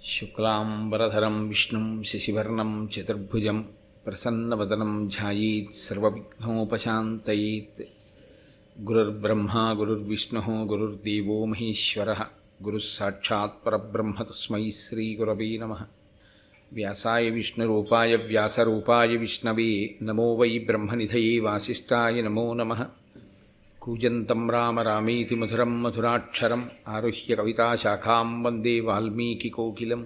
శుక్లాంబరధరం విష్ణుం శశివర్ణం చతుర్భుజం ప్రసన్నవదనం ధ్యాయేత్ సర్వవిఘ్నోపశాంతయేత్. గురుర్బ్రహ్మా గురుర్విష్ణుః గురుర్దేవో మహేశ్వరః గురుః సాక్షాత్ పరబ్రహ్మ తస్మై శ్రీగురవే నమః. వ్యాసాయ విష్ణురూపాయ వ్యాసరూపాయ విష్ణవే నమో వై బ్రహ్మనిధయే వాసిష్ఠాయ నమో నమః. కూజంతం రామ రామేతి మధురం మధురాక్షరం ఆరుహ్య కవితాశాఖాం వందే వాల్మీకికోకిలం.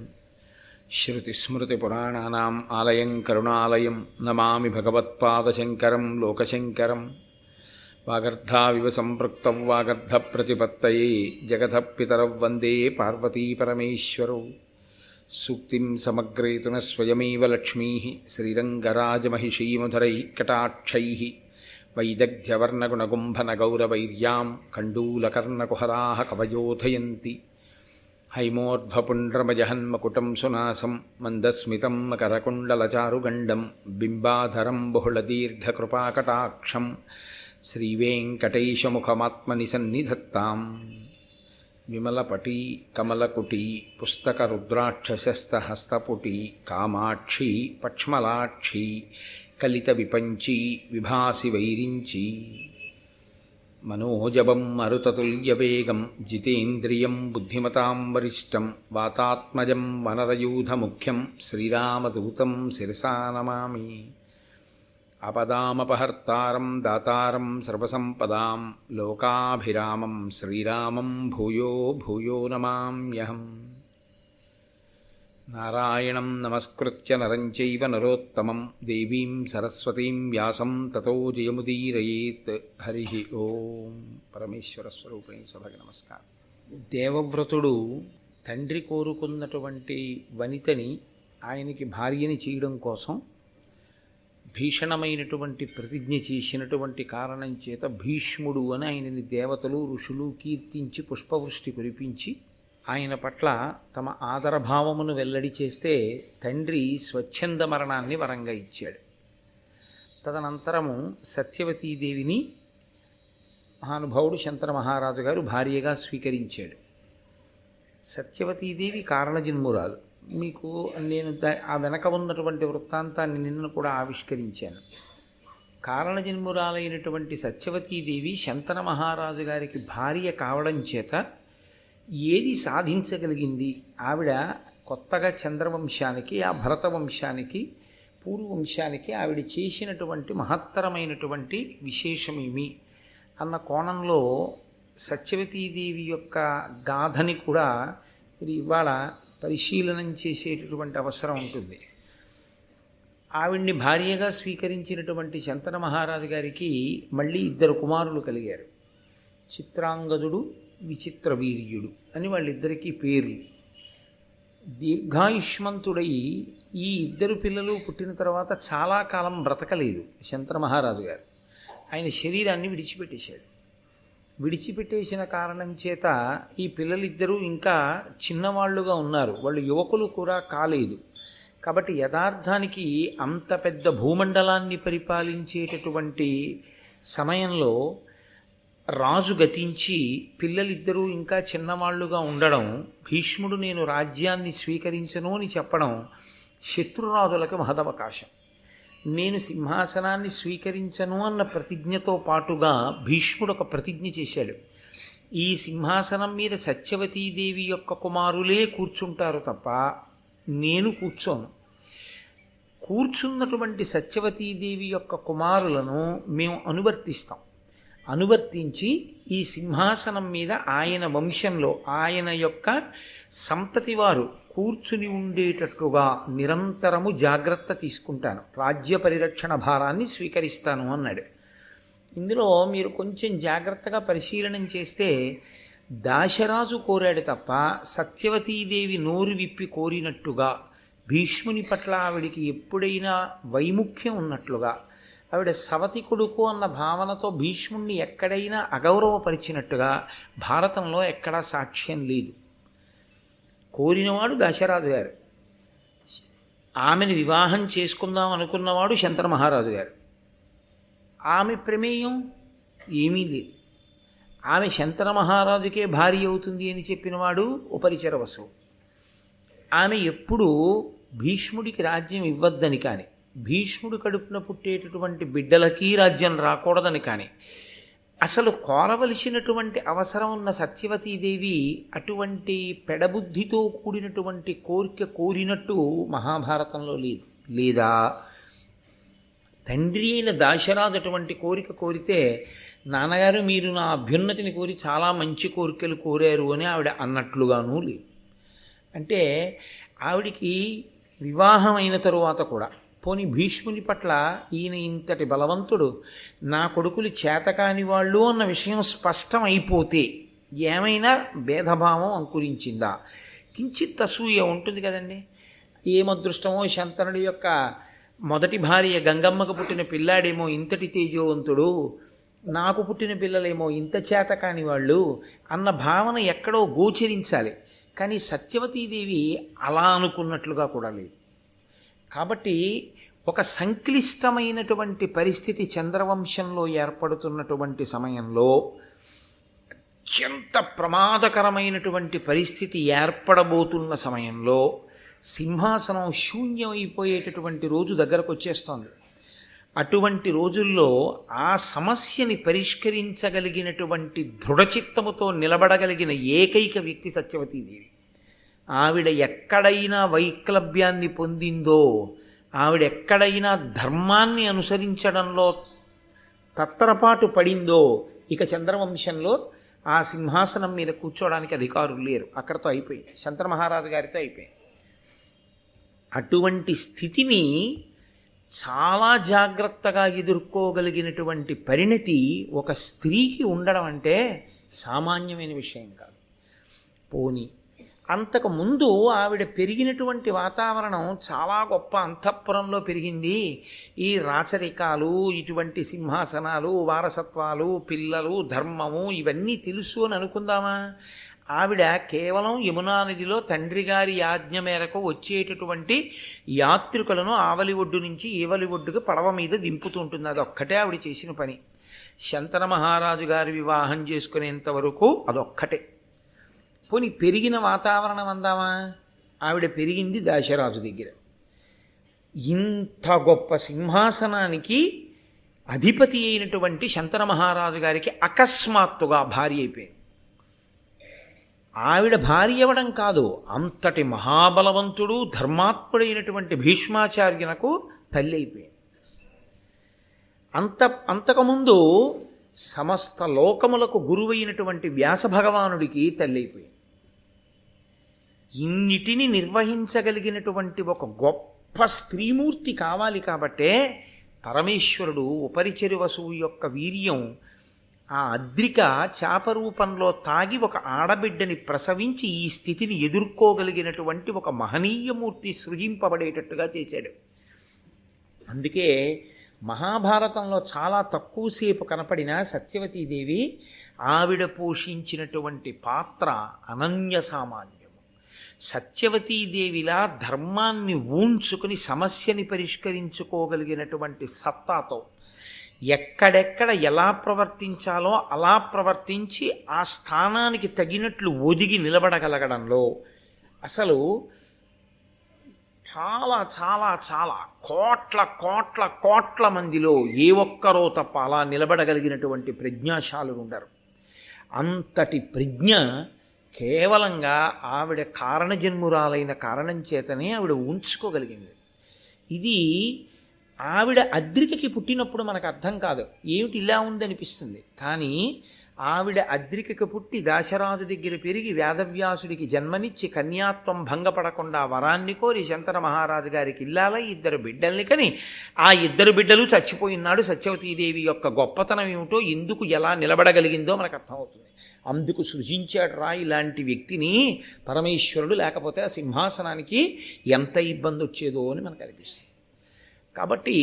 శ్రుతిస్మృతిపురాణానాం ఆలయం కరుణాలయం నమామి భగవత్పాదశంకరం లోకశంకరం. వాగర్ధావివ సంపృక్తౌ వాగర్ధప్రతిపత్తయే జగతః పితరౌ వందే పార్వతీపరమేశ్వరౌ. సూక్తిం సమగ్రేతున స్వయమేవ లక్ష్మీః శ్రీరంగరాజమహిషీమధురైః కటాక్షైః. వైదగ్ధ్యవర్ణగుణగుంభనగౌరవైర్యాం కండూలకర్ణకుహరాः కవయోధయంతి. హైమోర్ధ్వపుండ్రమజహన్మకుటం సునాసం మందస్మితం మకరకుండలచారుగండం బింబాధరం బహుళదీర్ఘకృపాకటాక్షం శ్రీవేంకటేశముఖమాత్మని సన్నిధత్తాం. విమలపటీ కమలకుటీ పుస్తకరుద్రాక్షశస్తహస్తపుటీ కామాక్షీ పక్ష్మలాక్షీ కలిత విపంచీ విభాసి వైరించి. మనోజవం మరుతతుల్యవేగం జితేంద్రియం బుద్ధిమతాం వరిష్టం వాతాత్మజం వనరయూధముఖ్యం శ్రీరామదూతం శిరసా నమామి. ఆపదామపహర్తారం దాతారం సర్వసంపదాం లోకాభిరామం శ్రీరామం భూయో భూయో నమామ్యహం. నారాయణం నమస్కృత్య నరం చైవ నరోత్తమం దేవీం సరస్వతీం వ్యాసం తతో జయముదీరయేత్. హరి ఓం. పరమేశ్వర స్వరూపైన సభకి నమస్కారం. దేవవ్రతుడు తండ్రి కోరుకున్నటువంటి వనితని ఆయనకి భార్యని చేయడం కోసం భీషణమైనటువంటి ప్రతిజ్ఞ చేసినటువంటి కారణం చేత భీష్ముడు అని ఆయనని దేవతలు ఋషులు కీర్తించి పుష్పవృష్టి కురిపించి ఆయన పట్ల తమ ఆదరభావమును వెల్లడి చేస్తే తండ్రి స్వచ్ఛంద మరణాన్ని వరంగా ఇచ్చాడు. తదనంతరము సత్యవతీదేవిని మహానుభావుడు శంతన మహారాజు గారు భార్యగా స్వీకరించాడు. సత్యవతీదేవి కారణజన్మురాలు. మీకు నేను ఆ వెనక ఉన్నటువంటి వృత్తాంతాన్ని నిన్న కూడా ఆవిష్కరించాను. కారణజన్మురాలైనటువంటి సత్యవతీదేవి శంతన మహారాజు గారికి భార్య కావడం చేత ఏది సాధించగలిగింది? ఆవిడ కొత్తగా చంద్రవంశానికి, ఆ భరత వంశానికి, పూర్వవంశానికి ఆవిడ చేసినటువంటి మహత్తరమైనటువంటి విశేషమేమి అన్న కోణంలో సత్యవతీదేవి యొక్క గాథని కూడా మీరు ఇవాళ పరిశీలనం చేసేటటువంటి అవసరం ఉంటుంది. ఆవిడ్ని భార్యగా స్వీకరించినటువంటి శంతన మహారాజు గారికి మళ్ళీ ఇద్దరు కుమారులు కలిగారు. చిత్రాంగదుడు, విచిత్ర వీర్యుడు అని వాళ్ళిద్దరికీ పేర్లు. దీర్ఘాయుష్మంతుడై ఈ ఇద్దరు పిల్లలు పుట్టిన తర్వాత చాలా కాలం బ్రతకలేదు శంతన మహారాజు గారు. ఆయన శరీరాన్ని విడిచిపెట్టేశాడు. విడిచిపెట్టేసిన కారణం చేత ఈ పిల్లలిద్దరూ ఇంకా చిన్నవాళ్లుగా ఉన్నారు, వాళ్ళు యువకులు కూడా కాలేదు. కాబట్టి యథార్థానికి అంత పెద్ద భూమండలాన్ని పరిపాలించేటటువంటి సమయంలో రాజు గతించి పిల్లలిద్దరూ ఇంకా చిన్నవాళ్లుగా ఉండడం, భీష్ముడు నేను రాజ్యాన్ని స్వీకరించను అని చెప్పడం శత్రురాజులకు మహదవకాశం. నేను సింహాసనాన్ని స్వీకరించను అన్న ప్రతిజ్ఞతో పాటుగా భీష్ముడు ఒక ప్రతిజ్ఞ చేశాడు. ఈ సింహాసనం మీద సత్యవతీదేవి యొక్క కుమారులే కూర్చుంటారు తప్ప నేను కూర్చోను. కూర్చున్నటువంటి సత్యవతీదేవి యొక్క కుమారులను మేము అనువర్తించి ఈ సింహాసనం మీద ఆయన వంశంలో ఆయన యొక్క సంతతి వారు కూర్చుని ఉండేటట్లుగా నిరంతరము జాగ్రత్త తీసుకుంటాను, రాజ్య పరిరక్షణ భారాన్ని స్వీకరిస్తాను అన్నాడు. ఇందులో మీరు కొంచెం జాగ్రత్తగా పరిశీలనం చేస్తే దాశరాజు కోరాడు తప్ప సత్యవతీదేవి నోరు విప్పి కోరినట్టుగా, భీష్ముని పట్ల ఆవిడికి ఎప్పుడైనా వైముఖ్యం ఉన్నట్లుగా, ఆవిడ సవతి కొడుకు అన్న భావనతో భీష్ముణ్ణి ఎక్కడైనా అగౌరవపరిచినట్టుగా భారతంలో ఎక్కడా సాక్ష్యం లేదు. కోరినవాడు దాశరాజు గారు, ఆమెను వివాహం చేసుకుందాం అనుకున్నవాడు శంతన మహారాజు గారు. ఆమె ప్రమేయం ఏమీ లేదు. ఆమె శంతన మహారాజుకే భార్య అవుతుంది అని చెప్పినవాడు ఉపరిచర వసువు. ఆమె ఎప్పుడూ భీష్ముడికి రాజ్యం ఇవ్వద్దని కానీ, భీష్ముడి కడుపున పుట్టేటటువంటి బిడ్డలకి రాజ్యం రాకూడదని కానీ, అసలు కోరవలసినటువంటి అవసరం ఉన్న సత్యవతీదేవి అటువంటి పెడబుద్ధితో కూడినటువంటి కోరిక కోరినట్టు మహాభారతంలో లేదు. లేదా తండ్రి అయిన దాశరాజు అటువంటి కోరిక కోరితే, నాన్నగారు మీరు నా అభ్యున్నతిని కోరి చాలా మంచి కోరికలు కోరారు అని ఆవిడ అన్నట్లుగానూ లేదు. అంటే ఆవిడికి వివాహం అయిన తరువాత కూడా, పోని భీష్ముని పట్ల ఈయన ఇంతటి బలవంతుడు, నా కొడుకులు చేతకాని వాళ్ళు అన్న విషయం స్పష్టం అయిపోతే ఏమైనా భేదభావం అంకురించిందా? కించిత్ అసూయ ఉంటుంది కదండి. ఏమదృష్టమో శంతనుడి యొక్క మొదటి భార్య గంగమ్మకు పుట్టిన పిల్లాడేమో ఇంతటి తేజోవంతుడు, నాకు పుట్టిన పిల్లలేమో ఇంత చేతకాని వాళ్ళు అన్న భావన ఎక్కడో గోచరించాలి. కానీ సత్యవతీదేవి అలా అనుకున్నట్లుగా కూడా లేదు. కాబట్టి ఒక సంక్లిష్టమైనటువంటి పరిస్థితి చంద్రవంశంలో ఏర్పడుతున్నటువంటి సమయంలో, అత్యంత ప్రమాదకరమైనటువంటి పరిస్థితి ఏర్పడబోతున్న సమయంలో, సింహాసనం శూన్యమైపోయేటటువంటి రోజు దగ్గరకు వచ్చేస్తోంది. అటువంటి రోజుల్లో ఆ సమస్యని పరిష్కరించగలిగినటువంటి దృఢచిత్తముతో నిలబడగలిగిన ఏకైక వ్యక్తి సత్యవతీదేవి. ఆవిడ ఎక్కడైనా వైక్లభ్యాన్ని పొందిందో, ఆవిడ ఎక్కడైనా ధర్మాన్ని అనుసరించడంలో తత్తరపాటు పడిందో, ఇక చంద్రవంశంలో ఆ సింహాసనం మీద కూర్చోవడానికి అధికారులు లేరు. అక్కడతో అయిపోయింది. శంతన మహారాజు గారితో అయిపోయింది. అటువంటి స్థితిని చాలా జాగ్రత్తగా ఎదుర్కోగలిగినటువంటి పరిణతి ఒక స్త్రీకి ఉండడం అంటే సామాన్యమైన విషయం కాదు. పోనీ అంతకుముందు ఆవిడ పెరిగినటువంటి వాతావరణం చాలా గొప్ప అంతఃపురంలో పెరిగింది. ఈ రాచరికాలు, ఇటువంటి సింహాసనాలు, వారసత్వాలు, పిల్లలు, ధర్మము ఇవన్నీ తెలుసు అని అనుకుందామా? ఆవిడ కేవలం యమునా నదిలో తండ్రి గారి ఆజ్ఞ మేరకు వచ్చేటటువంటి యాత్రికులను ఆవలి ఒడ్డు నుంచి ఈవలి ఒడ్డుకు పడవ మీద దింపుతుంటుంది. అదొక్కటే ఆవిడ చేసిన పని. శంతన మహారాజు గారి వివాహం చేసుకునేంత వరకు అదొక్కటే. పోనీ పెరిగిన వాతావరణం అందామా? ఆవిడ పెరిగింది దాశరాజు దగ్గర. ఇంత గొప్ప సింహాసనానికి అధిపతి అయినటువంటి శంతన మహారాజు గారికి అకస్మాత్తుగా భార్య అయిపోయింది. ఆవిడ భార్య అవ్వడం కాదు, అంతటి మహాబలవంతుడు ధర్మాత్ముడైనటువంటి భీష్మాచార్యునకు తల్లి అయిపోయింది. అంతకుముందు సమస్త లోకములకు గురువైనటువంటి వ్యాస భగవానుడికి తల్లి అయిపోయింది. ఇన్నిటిని నిర్వహించగలిగినటువంటి ఒక గొప్ప స్త్రీమూర్తి కావాలి కాబట్టే పరమేశ్వరుడు ఉపరిచరి వసువు యొక్క వీర్యం ఆ అద్రిక చాపరూపంలో తాగి ఒక ఆడబిడ్డని ప్రసవించి ఈ స్థితిని ఎదుర్కోగలిగినటువంటి ఒక మహనీయమూర్తి సృజింపబడేటట్టుగా చేశాడు. అందుకే మహాభారతంలో చాలా తక్కువసేపు కనపడిన సత్యవతీదేవి ఆవిడ పోషించినటువంటి పాత్ర అనన్య సామాన్యము. సత్యవతీదేవిలా ధర్మాన్ని ఊంచుకుని సమస్యని పరిష్కరించుకోగలిగినటువంటి సత్తాతో ఎక్కడెక్కడ ఎలా ప్రవర్తించాలో అలా ప్రవర్తించి ఆ స్థానానికి తగినట్లు ఒదిగి నిలబడగలగడంలో అసలు చాలా చాలా చాలా కోట్ల కోట్ల కోట్ల మందిలో ఏ ఒక్కరో తప్ప అలా నిలబడగలిగినటువంటి ప్రజ్ఞాశాలురు ఉండరు. అంతటి ప్రజ్ఞ కేవలంగా ఆవిడ కారణజన్మురాలైన కారణం చేతనే ఆవిడ ఉంచుకోగలిగింది. ఇది ఆవిడ అద్రికకి పుట్టినప్పుడు మనకు అర్థం కాదు, ఏమిటి ఇలా ఉందనిపిస్తుంది. కానీ ఆవిడ అద్రికకి పుట్టి దాశరాజు దగ్గర పెరిగి వేదవ్యాసుడికి జన్మనిచ్చి కన్యాత్వం భంగపడకుండా వరాన్ని కోరి శంతన మహారాజు గారికి ఇల్లాలై 2 బిడ్డల్ని కని ఆ 2 బిడ్డలు చచ్చిపోయినాడు. సత్యవతీదేవి యొక్క గొప్పతనం ఏమిటో, ఎందుకు ఎలా నిలబడగలిగిందో మనకు అర్థమవుతుంది. అందుకు సృజించాడు రా ఇలాంటి వ్యక్తిని పరమేశ్వరుడు, లేకపోతే ఆ సింహాసనానికి ఎంత ఇబ్బంది వచ్చేదో అని మనకు అనిపిస్తుంది. కాబట్టి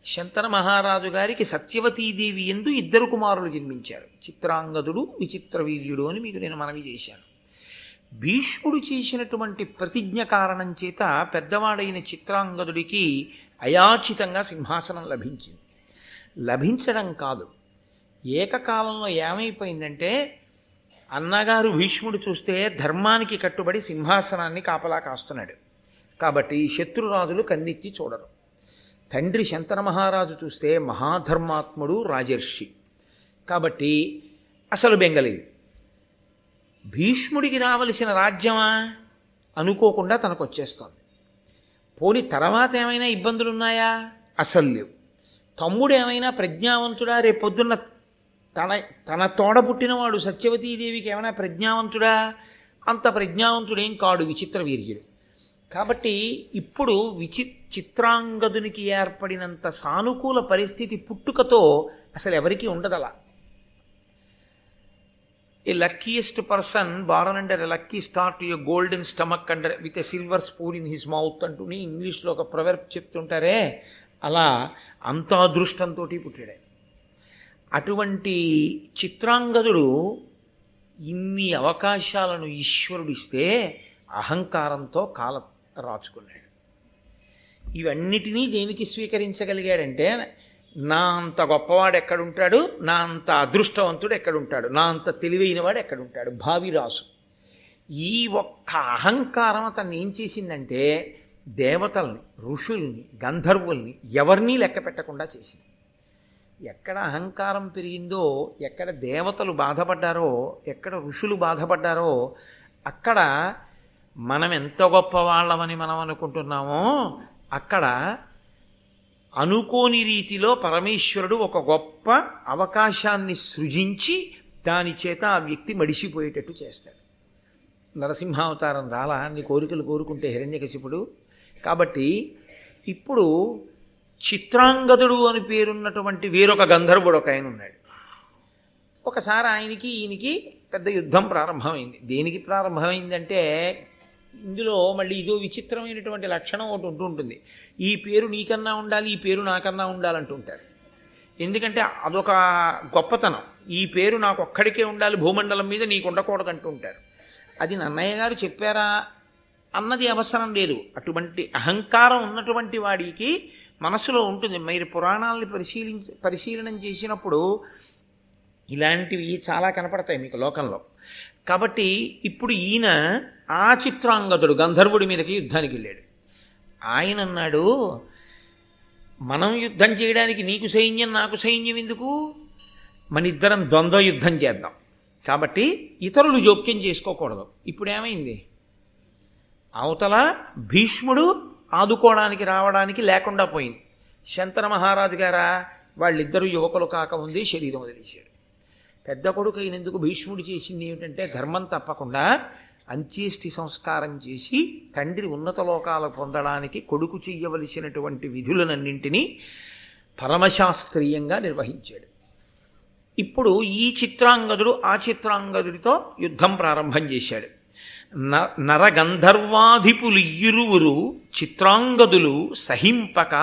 శంతన మహారాజు గారికి సత్యవతీదేవి యందు 2 కుమారులు జన్మించారు, చిత్రాంగదుడు, విచిత్రవీర్యుడు అని మీకు నేను మనవి చేశాను. భీష్ముడు చేసినటువంటి ప్రతిజ్ఞ కారణం చేత పెద్దవాడైన చిత్రాంగదుడికి అయాచితంగా సింహాసనం లభించింది. లభించడం కాదు, ఏకకాలంలో ఏమైపోయిందంటే అన్నగారు భీష్ముడు చూస్తే ధర్మానికి కట్టుబడి సింహాసనాన్ని కాపలా కాస్తున్నాడు కాబట్టి శత్రురాజులు కన్నెత్తి చూడరు. తండ్రి శంతన మహారాజు చూస్తే మహాధర్మాత్ముడు రాజర్షి కాబట్టి అసలు బెంగలేదు. భీష్ముడికి రావలసిన రాజ్యమా అనుకోకుండా తనకు వచ్చేస్తుంది. పోని తర్వాత ఏమైనా ఇబ్బందులున్నాయా? అసలు లేవు. తమ్ముడు ఏమైనా ప్రజ్ఞావంతుడా? రేపొద్దున్న తన తోడ పుట్టినవాడు సత్యవతీదేవికి ఏమైనా ప్రజ్ఞావంతుడా? అంత ప్రజ్ఞావంతుడేం కాడు, విచిత్ర వీర్యుడు. కాబట్టి ఇప్పుడు చిత్రాంగదునికి ఏర్పడినంత సానుకూల పరిస్థితి పుట్టుకతో అసలు ఎవరికీ ఉండదలా. A luckiest person born under a lucky star to a golden stomach under with a silver spoon in his mouth అంటూని ఇంగ్లీష్లో ఒక ప్రొవర్బ్ చెప్తుంటారే, అలా అంత అదృష్టంతో పుట్టాడు. అటువంటి చిత్రాంగదుడు ఇన్ని అవకాశాలను ఈశ్వరుడు ఇస్తే అహంకారంతో కాల రాచుకున్నాడు. ఇవన్నిటినీ దేనికి స్వీకరించగలిగాడంటే, నా అంత గొప్పవాడు ఎక్కడుంటాడు, నా అంత అదృష్టవంతుడు ఎక్కడుంటాడు, నా అంత తెలివైనవాడు ఎక్కడుంటాడు, భావిరాసు. ఈ ఒక్క అహంకారం అతన్ని ఏం చేసిందంటే దేవతల్ని, ఋషుల్ని, గంధర్వుల్ని ఎవరినీ లెక్క పెట్టకుండా చేసింది. ఎక్కడ అహంకారం పెరిగిందో, ఎక్కడ దేవతలు బాధపడ్డారో, ఎక్కడ ఋషులు బాధపడ్డారో, అక్కడ మనం ఎంత గొప్పవాళ్ళమని మనం అనుకుంటున్నామో అక్కడ అనుకోని రీతిలో పరమేశ్వరుడు ఒక గొప్ప అవకాశాన్ని సృజించి దాని చేత ఆ వ్యక్తి మడిసిపోయేటట్టు చేస్తాడు. నరసింహావతారం రాలా నీ కోరికలు కోరుకుంటే హిరణ్యకశిపుడు. కాబట్టి ఇప్పుడు చిత్రాంగదుడు అని పేరున్నటువంటి వేరొక గంధర్వుడు ఒక ఆయన ఉన్నాడు. ఒకసారి ఆయనకి ఈయనకి పెద్ద యుద్ధం ప్రారంభమైంది. దేనికి ప్రారంభమైందంటే, ఇందులో మళ్ళీ ఇదో విచిత్రమైనటువంటి లక్షణం ఒకటి ఉంటుంది. ఈ పేరు నీకన్నా ఉండాలి, ఈ పేరు నాకన్నా ఉండాలంటుంటారు. ఎందుకంటే అదొక గొప్పతనం. ఈ పేరు నాకు ఒక్కడికే ఉండాలి, భూమండలం మీద నీకు ఉండకూడదు అంటుంటారు. అది నన్నయ్య గారు చెప్పారా అన్నది అవసరం లేదు. అటువంటి అహంకారం ఉన్నటువంటి వాడికి మనసులో ఉంటుంది. మీరు పురాణాలని పరిశీలనం చేసినప్పుడు ఇలాంటివి చాలా కనపడతాయి మీకు లోకంలో. కాబట్టి ఇప్పుడు ఈయన ఆ చిత్రాంగదుడు గంధర్వుడి మీదకి యుద్ధానికి వెళ్ళాడు. ఆయన అన్నాడు, మనం యుద్ధం చేయడానికి నీకు సైన్యం నాకు సైన్యం ఎందుకు, మన ఇద్దరం ద్వంద్వ యుద్ధం చేద్దాం. కాబట్టి ఇతరులు జోక్యం చేసుకోకూడదు. ఇప్పుడు ఏమైంది, అవతల భీష్ముడు ఆదుకోవడానికి రావడానికి లేకుండా పోయింది. శంతన మహారాజు గారా వాళ్ళిద్దరూ యువకులు కాకముందే శరీరం వదిలేశాడు. పెద్ద కొడుకు అయినందుకు భీష్ముడు చేసింది ఏమిటంటే, ధర్మం తప్పకుండా అంత్యేష్టి సంస్కారం చేసి తండ్రి ఉన్నత లోకాలు పొందడానికి కొడుకు చెయ్యవలసినటువంటి విధులనన్నింటినీ పరమశాస్త్రీయంగా నిర్వహించాడు. ఇప్పుడు ఈ చిత్రాంగదుడు ఆ చిత్రాంగదుడితో యుద్ధం ప్రారంభం చేశాడు. నరగంధర్వాధిపులియ్యిరువురు చిత్రాంగదులు సహింపక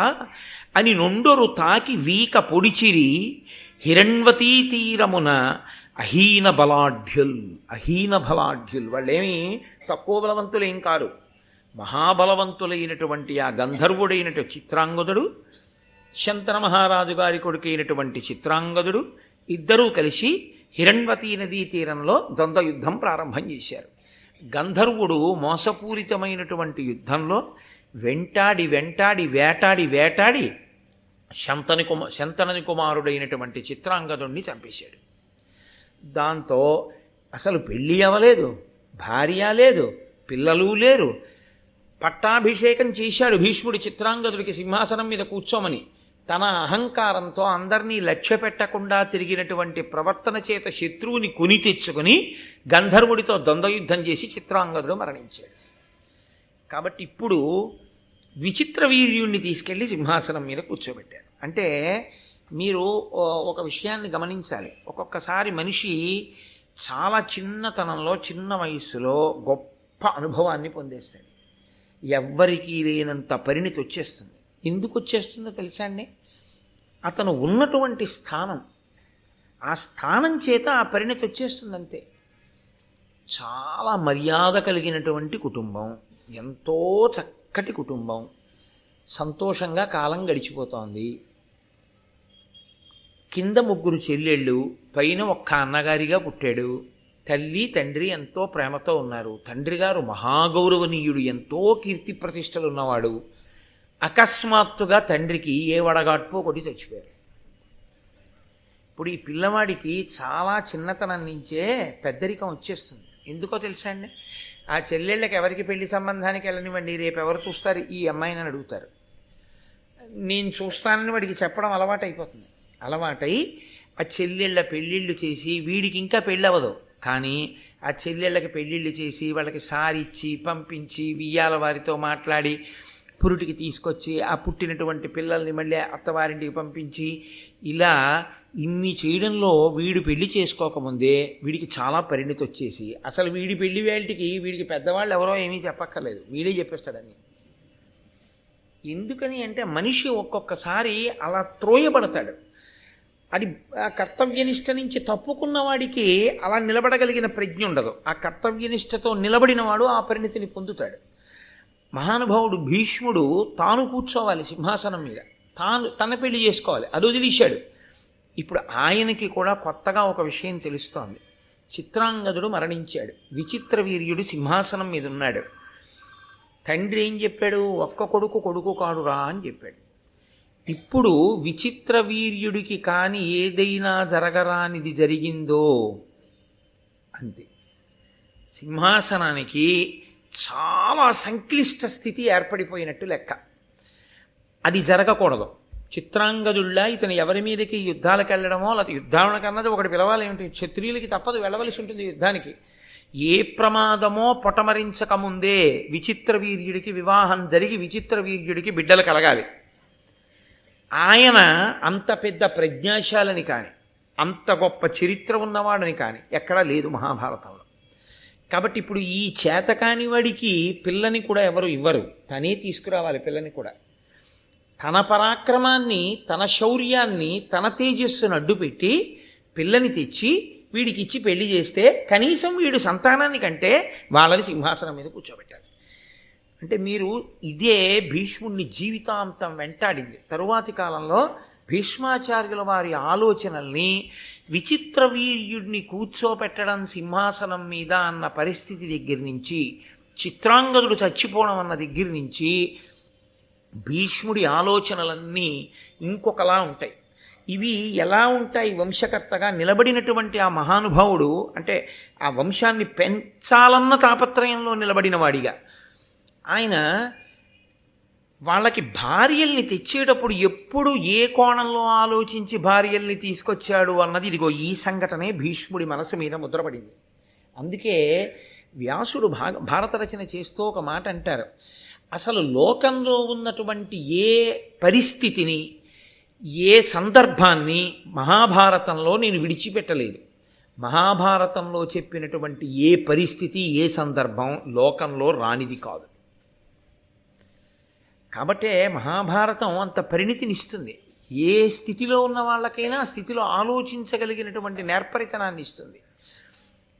అని నొండొరు తాకి వీక పొడిచిరి హిరణ్వతీ తీరమున అహీన బలాఢ్యుల్. అహీన బలాఢ్యుల్ వాళ్ళేమి తక్కువ బలవంతులేం కారు, మహాబలవంతులైనటువంటి ఆ గంధర్వుడైనటువంటి చిత్రాంగదుడు, శంతన మహారాజు గారి కొడుకైనటువంటి చిత్రాంగదుడు ఇద్దరూ కలిసి హిరణ్వతీ నదీ తీరంలో ద్వంద్వ యుద్ధం ప్రారంభం చేశారు. గంధర్వుడు మోసపూరితమైనటువంటి యుద్ధంలో వెంటాడి వెంటాడి వేటాడి వేటాడి శంతనుని కుమారుడైనటువంటి చిత్రాంగదుణ్ణి చంపేశాడు. దాంతో అసలు పెళ్ళి అవ్వలేదు, భార్య లేదు, పిల్లలు లేరు. పట్టాభిషేకం చేశాడు భీష్ముడి చిత్రాంగదుడికి సింహాసనం మీద కూర్చోమని. తన అహంకారంతో అందరినీ లక్ష్య పెట్టకుండా తిరిగినటువంటి ప్రవర్తన చేత శత్రువుని కొని తెచ్చుకొని గంధర్వుడితో ద్వంద్వయుద్ధం చేసి చిత్రాంగదుడు మరణించాడు. కాబట్టి ఇప్పుడు విచిత్ర వీర్యుణ్ణి తీసుకెళ్లి సింహాసనం మీద కూర్చోబెట్టారు. అంటే మీరు ఒక విషయాన్ని గమనించాలి. ఒక్కొక్కసారి మనిషి చాలా చిన్నతనంలో చిన్న వయస్సులో గొప్ప అనుభవాన్ని పొందేస్తాడు. ఎవ్వరికీ లేనంత పరిణితి వచ్చేస్తుంది. ఎందుకు వచ్చేస్తుందో తెలుసా అండి? అతను ఉన్నటువంటి స్థానం, ఆ స్థానం చేత ఆ పరిణితి వచ్చేస్తుందంతే. చాలా మర్యాద కలిగినటువంటి కుటుంబం, ఎంతో చక్కటి కుటుంబం, సంతోషంగా కాలం గడిచిపోతోంది. కింద ముగ్గురు చెల్లెళ్ళు, పైన ఒక్క అన్నగారిగా పుట్టాడు. తల్లి తండ్రి ఎంతో ప్రేమతో ఉన్నారు. తండ్రి గారు మహాగౌరవనీయుడు, ఎంతో కీర్తి ప్రతిష్టలు ఉన్నవాడు. అకస్మాత్తుగా తండ్రికి ఏ వడగాడ్పో కొట్టి చచ్చిపోయారు. ఇప్పుడు ఈ పిల్లవాడికి చాలా చిన్నతనం నుంచే పెద్దరికం వచ్చేస్తుంది. ఎందుకో తెలుసా అండి? ఆ చెల్లెళ్ళకి ఎవరికి పెళ్లి సంబంధానికి వెళ్ళనివ్వండి, రేపు ఎవరు చూస్తారు ఈ అమ్మాయిని అని అడుగుతారు. నేను చూస్తానని వాడికి చెప్పడం అలవాటైపోతుంది. అలవాటై ఆ చెల్లెళ్ళ పెళ్ళిళ్ళు చేసి, వీడికి ఇంకా పెళ్ళి అవ్వదు కానీ ఆ చెల్లెళ్ళకి పెళ్ళిళ్ళు చేసి వాళ్ళకి సారిచ్చి పంపించి వియ్యాల వారితో మాట్లాడి పురుటికి తీసుకొచ్చి ఆ పుట్టినటువంటి పిల్లల్ని మళ్ళీ అత్తవారింటికి పంపించి ఇలా ఇన్ని చేయడంలో వీడు పెళ్లి చేసుకోకముందే వీడికి చాలా పరిణితి వచ్చేసి అసలు వీడి పెళ్లి వేళటికి వీడికి పెద్దవాళ్ళు ఎవరో ఏమీ చెప్పక్కర్లేదు, వీడే చెప్పేస్తాడని. ఎందుకని అంటే మనిషి ఒక్కొక్కసారి అలా త్రోయబడతాడు. అది ఆ కర్తవ్యనిష్ట నుంచి తప్పుకున్న వాడికి అలా నిలబడగలిగిన ప్రజ్ఞ ఉండదు. ఆ కర్తవ్యనిష్టతో నిలబడిన వాడు ఆ పరిణితిని పొందుతాడు. మహానుభావుడు భీష్ముడు తాను కూర్చోవాలి సింహాసనం మీద, తన పెళ్లి చేసుకోవాలి, అది వదిలేశాడు. ఇప్పుడు ఆయనకి కూడా కొత్తగా ఒక విషయం తెలుస్తోంది. చిత్రాంగదుడు మరణించాడు, విచిత్ర వీర్యుడు సింహాసనం మీద ఉన్నాడు. తండ్రి ఏం చెప్పాడు? ఒక్క కొడుకు కాడురా అని చెప్పాడు. ఇప్పుడు విచిత్ర వీర్యుడికి కాని ఏదైనా జరగరానిది జరిగిందో అంతే. సింహాసనానికి చాలా సంక్లిష్ట స్థితి ఏర్పడిపోయినట్టు లెక్క. అది జరగకూడదు. చిత్రాంగదుల్లా ఇతను ఎవరి మీదకి యుద్ధాలకు వెళ్ళడమో, లేకపోతే యుద్ధానికి అన్నది ఒకటి పిలవాలి ఏమిటి, క్షత్రియులకి తప్పదు, వెళ్ళవలసి ఉంటుంది యుద్ధానికి. ఏ ప్రమాదమో పొటమరించకముందే విచిత్ర వీర్యుడికి వివాహం జరిగి విచిత్ర వీర్యుడికి బిడ్డలు కలగాలి. ఆయన అంత పెద్ద ప్రజ్ఞాశాలని కానీ అంత గొప్ప చరిత్ర ఉన్నవాడని కానీ ఎక్కడా లేదు మహాభారతంలో. కాబట్టి ఇప్పుడు ఈ చేతకాని వాడికి పిల్లని కూడా ఎవరు ఇవ్వరు, తనే తీసుకురావాలి పిల్లని కూడా. తన పరాక్రమాన్ని, తన శౌర్యాన్ని, తన తేజస్సును అడ్డుపెట్టి పిల్లని తెచ్చి వీడికి ఇచ్చి పెళ్లి చేస్తే కనీసం వీడు సంతానాన్ని కంటే వాళ్ళని సింహాసనం మీద కూర్చోబెట్టాలి. అంటే మీరు ఇదే భీష్ముడిని జీవితాంతం వెంటాడింది. తరువాతి కాలంలో భీష్మాచార్యుల వారి ఆలోచనల్ని విచిత్ర వీర్యుడిని కూర్చోపెట్టడం సింహాసనం మీద అన్న పరిస్థితి దగ్గర నుంచి, చిత్రాంగదుడు చచ్చిపోవడం అన్న దగ్గర నుంచి భీష్ముడి ఆలోచనలన్నీ ఇంకొకలా ఉంటాయి. ఇవి ఎలా ఉంటాయి? వంశకర్తగా నిలబడినటువంటి ఆ మహానుభావుడు, అంటే ఆ వంశాన్ని పెంచాలన్న తాపత్రయంలో నిలబడిన వాడిగా ఆయన వాళ్ళకి భార్యల్ని తెచ్చేటప్పుడు ఎప్పుడు ఏ కోణంలో ఆలోచించి భార్యల్ని తీసుకొచ్చాడు అన్నది ఇదిగో ఈ సంఘటనే భీష్ముడి మనసు మీద ముద్రపడింది. అందుకే వ్యాసుడు భారత రచన చేస్తూ ఒక మాట అంటారు, అసలు లోకంలో ఉన్నటువంటి ఏ పరిస్థితిని, ఏ సందర్భాన్ని మహాభారతంలో నేను విడిచిపెట్టలేదు. మహాభారతంలో చెప్పినటువంటి ఏ పరిస్థితి, ఏ సందర్భం లోకంలో రానిది కాదు. కాబట్టే మహాభారతం అంత పరిణితినిస్తుంది. ఏ స్థితిలో ఉన్న వాళ్ళకైనా ఆ స్థితిలో ఆలోచించగలిగినటువంటి నేర్పరితనాన్ని ఇస్తుంది.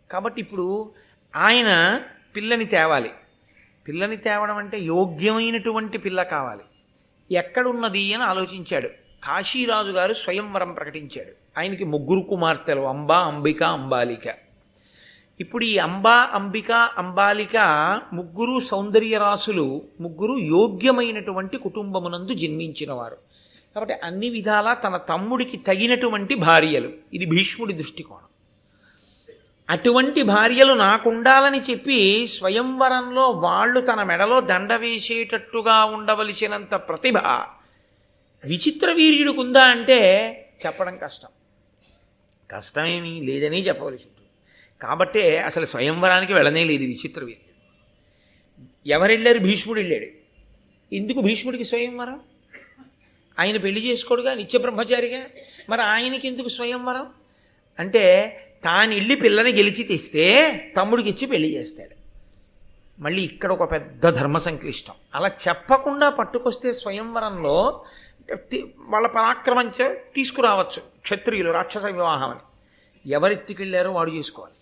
కాబట్టి ఇప్పుడు ఆయన పిల్లని తేవాలి. పిల్లని తేవడం అంటే యోగ్యమైనటువంటి పిల్ల కావాలి. ఎక్కడున్నది అని ఆలోచించాడు. కాశీరాజు గారు స్వయంవరం ప్రకటించాడు. ఆయనకి 3 కుమార్తెలు, అంబ, అంబిక, అంబాలిక. ఇప్పుడు ఈ అంబ, అంబిక, అంబాలిక 3 సౌందర్యరాశులు, 3 యోగ్యమైనటువంటి కుటుంబమునందు జన్మించిన వారు. కాబట్టి అన్ని విధాలా తన తమ్ముడికి తగినటువంటి భార్యలు. ఇది భీష్ముడి దృష్టికోణం. అటువంటి భార్యలు నాకుండాలని చెప్పి స్వయంవరంలో వాళ్ళు తన మెడలో దండ వేసేటట్టుగా ఉండవలసినంత ప్రతిభ విచిత్ర వీర్యుడికుందా అంటే చెప్పడం కష్టం. కష్టమేమీ లేదని చెప్పవలసి ఉంటుంది. కాబట్టే అసలు స్వయంవరానికి వెళ్ళనే లేదు విచిత్ర వీర్యుడు. ఎవరెళ్ళారు? భీష్ముడు వెళ్ళాడు. ఎందుకు భీష్ముడికి స్వయంవరం? ఆయన పెళ్లి చేసుకోడుగా, నిత్య బ్రహ్మచారిగా. మరి ఆయనకి ఎందుకు స్వయంవరం అంటే తాను వెళ్ళి పిల్లని గెలిచి తెస్తే తమ్ముడికి ఇచ్చి పెళ్లి చేస్తాడు. మళ్ళీ ఇక్కడ ఒక పెద్ద ధర్మ సంక్లిష్టం. అలా చెప్పకుండా పట్టుకొస్తే స్వయంవరంలో వాళ్ళ పరాక్రమం తీసుకురావచ్చు క్షత్రియులు, రాక్షస వివాహం అని. ఎవరెత్తికెళ్ళారో వాడు చేసుకోవాలి.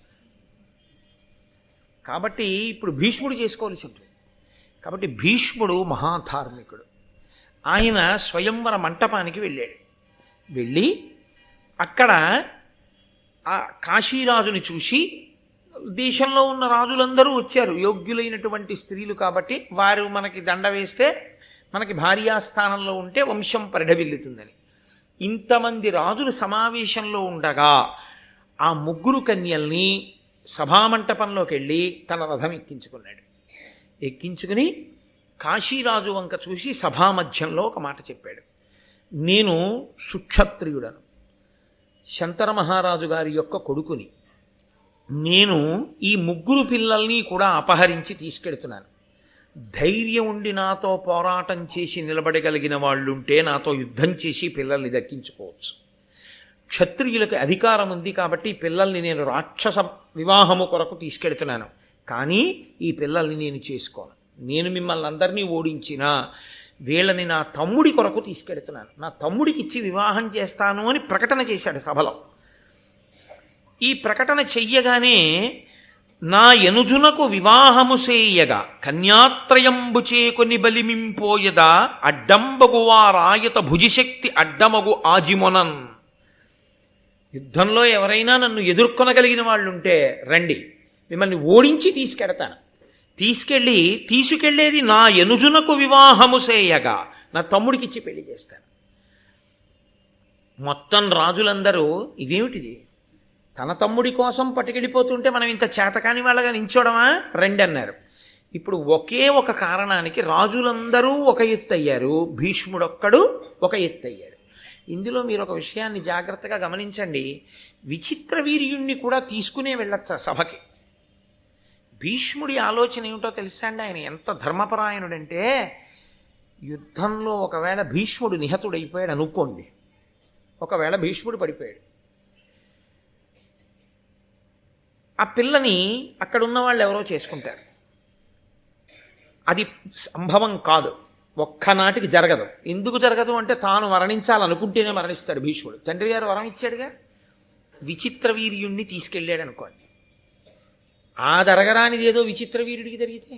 కాబట్టి ఇప్పుడు భీష్ముడు చేసుకోవాల్సి ఉంటుంది. కాబట్టి భీష్ముడు మహాధార్మికుడు. ఆయన స్వయంవర మంటపానికి వెళ్ళాడు. వెళ్ళి అక్కడ ఆ కాశీరాజుని చూసి దేశంలో ఉన్న రాజులందరూ వచ్చారు, యోగ్యులైనటువంటి స్త్రీలు కాబట్టి. వారు మనకి దండ వేస్తే మనకి భార్యాస్థానంలో ఉంటే వంశం పరిఢవిల్లుతుందని. ఇంతమంది రాజులు సమావేశంలో ఉండగా ఆ ముగ్గురు కన్యల్ని సభామంటపంలోకి వెళ్ళి తన రథం ఎక్కించుకున్నాడు. ఎక్కించుకుని కాశీరాజు వంక చూసి సభామధ్యంలో ఒక మాట చెప్పాడు. నేను సుక్షత్రియుడను, శంతర మహారాజు గారి యొక్క కొడుకుని. నేను ఈ ముగ్గురు పిల్లల్ని కూడా అపహరించి తీసుకెడుతున్నాను. ధైర్యం ఉండి నాతో పోరాటం చేసి నిలబడగలిగిన వాళ్ళుంటే నాతో యుద్ధం చేసి పిల్లల్ని దక్కించుకోవచ్చు. క్షత్రియులకు అధికారం ఉంది కాబట్టి పిల్లల్ని నేను రాక్షస వివాహము కొరకు తీసుకెడుతున్నాను, కానీ ఈ పిల్లల్ని నేను చేసుకోను. నేను మిమ్మల్ని అందరినీ ఓడించినా వీళ్ళని నా తమ్ముడి కొరకు తీసుకెడుతున్నాను, నా తమ్ముడికి ఇచ్చి వివాహం చేస్తాను అని ప్రకటన చేశాడు సభలో. ఈ ప్రకటన చెయ్యగానే నా ఎనుజునకు వివాహము సేయగా కన్యాత్రయంబు చేకొని బలిమింపోయదా అడ్డంబగువా రాయత భుజిశక్తి అడ్డమగు ఆజిమొనన్. యుద్ధంలో ఎవరైనా నన్ను ఎదుర్కొనగలిగిన వాళ్ళుంటే రండి, మిమ్మల్ని ఓడించి తీసుకెడతాను. తీసుకెళ్ళేది నా ఎనుజునకు వివాహము సేయగా, నా తమ్ముడికిచ్చి పెళ్లి చేస్తాను. మొత్తం రాజులందరూ ఇదేమిటిది, తన తమ్ముడి కోసం పట్టుకెళ్ళిపోతుంటే మనం ఇంత చేతకాని వాళ్ళగా నించోడమా, రండి అన్నారు. ఇప్పుడు ఒకే ఒక కారణానికి రాజులందరూ ఒక ఎత్తు అయ్యారు, భీష్ముడొక్కడు ఒక ఎత్తు అయ్యాడు. ఇందులో మీరు ఒక విషయాన్ని జాగ్రత్తగా గమనించండి. విచిత్ర వీర్యుణ్ణి కూడా తీసుకునే వెళ్ళొచ్చా సభకి? భీష్ముడి ఆలోచన ఏమిటో తెలుసా అండి? ఆయన ఎంత ధర్మపరాయణుడంటే, యుద్ధంలో ఒకవేళ భీష్ముడు నిహతుడైపోయాడు అనుకోండి, ఒకవేళ భీష్ముడు పడిపోయాడు, ఆ పిల్లని అక్కడున్న వాళ్ళు ఎవరో చేసుకుంటారు. అది సంభవం కాదు, ఒక్కనాటికి జరగదు. ఎందుకు జరగదు అంటే తాను మరణించాలనుకుంటేనే మరణిస్తాడు భీష్ముడు. తండ్రి గారు వరం ఇచ్చాడుగా. విచిత్ర వీర్యుణ్ణి తీసుకెళ్ళాడు అనుకోండి, ఆ జరగరానిది ఏదో విచిత్ర వీరుడికి జరిగితే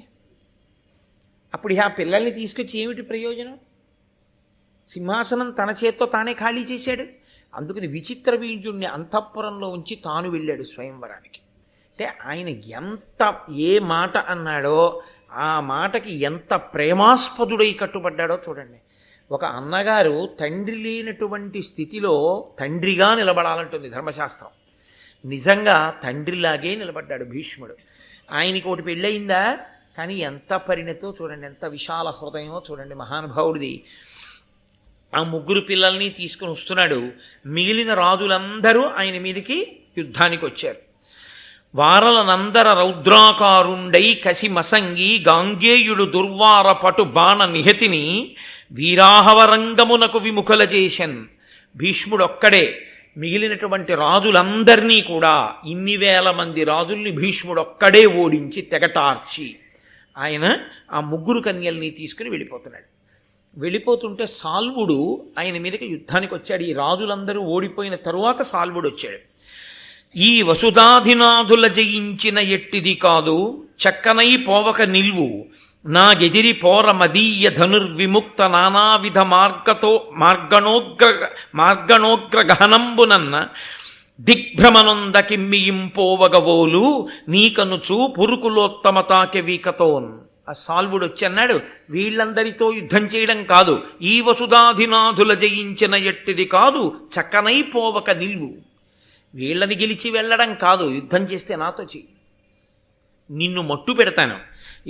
అప్పుడు ఆ పిల్లల్ని తీసుకొచ్చి ఏమిటి ప్రయోజనం? సింహాసనం తన చేత్తో తానే ఖాళీ చేశాడు. అందుకని విచిత్ర వీర్యుణ్ణి అంతఃపురంలో ఉంచి తాను వెళ్ళాడు స్వయంవరానికి. అంటే ఆయన ఎంత ఏ మాట అన్నాడో ఆ మాటకి ఎంత ప్రేమాస్పదుడై కట్టుబడ్డాడో చూడండి. ఒక అన్నగారు తండ్రి లేనటువంటి స్థితిలో తండ్రిగా నిలబడాలంటుంది ధర్మశాస్త్రం. నిజంగా తండ్రిలాగే నిలబడ్డాడు భీష్ముడు. ఆయనకి ఒకటి పెళ్ళయిందా, కానీ ఎంత పరిణతో చూడండి, ఎంత విశాల హృదయమో చూడండి మహానుభావుడిది. ఆ ముగ్గురు పిల్లల్ని తీసుకుని వస్తున్నాడు. మిగిలిన రాజులందరూ ఆయన మీదకి యుద్ధానికి వచ్చారు. వారలనందర రౌద్రాకారుండై కసి మసంగి గాంగేయుడు దుర్వార పటు బాణ నిహతిని వీరాహవరంగమునకు విముఖల చేశన్. భీష్ముడొక్కడే మిగిలినటువంటి రాజులందరినీ కూడా, ఇన్ని వేల మంది రాజుల్ని భీష్ముడొక్కడే ఓడించి తెగటార్చి ఆయన ఆ ముగ్గురు కన్యల్ని తీసుకుని వెళ్ళిపోతున్నాడు. వెళ్ళిపోతుంటే సాల్వుడు ఆయన మీదకి యుద్ధానికి వచ్చాడు. ఈ రాజులందరూ ఓడిపోయిన తరువాత సాల్వుడు వచ్చాడు. ఈ వసుధాధినాథుల జయించిన ఎట్టిది కాదు, చక్కనై పోవక నిల్వు నా గెదిరి పోర మదీయ ధనుర్విముక్త నానావిధ మార్గణోగ్ర గహనంబునన్న దిగ్భ్రమనొంద కిమ్మియింపోవగవోలు నీకనుచు పురుకులోత్తమతాకె వీకతోన్. ఆ సాల్వుడు వచ్చి అన్నాడు, వీళ్ళందరితో యుద్ధం చేయడం కాదు, ఈ వసుధాధినాథుల జయించిన ఎట్టిది కాదు, చక్కనై పోవక నిల్వు. వీళ్ళని గెలిచి వెళ్ళడం కాదు, యుద్ధం చేస్తే నాతో చెయ్యి, నిన్ను మట్టు పెడతాను.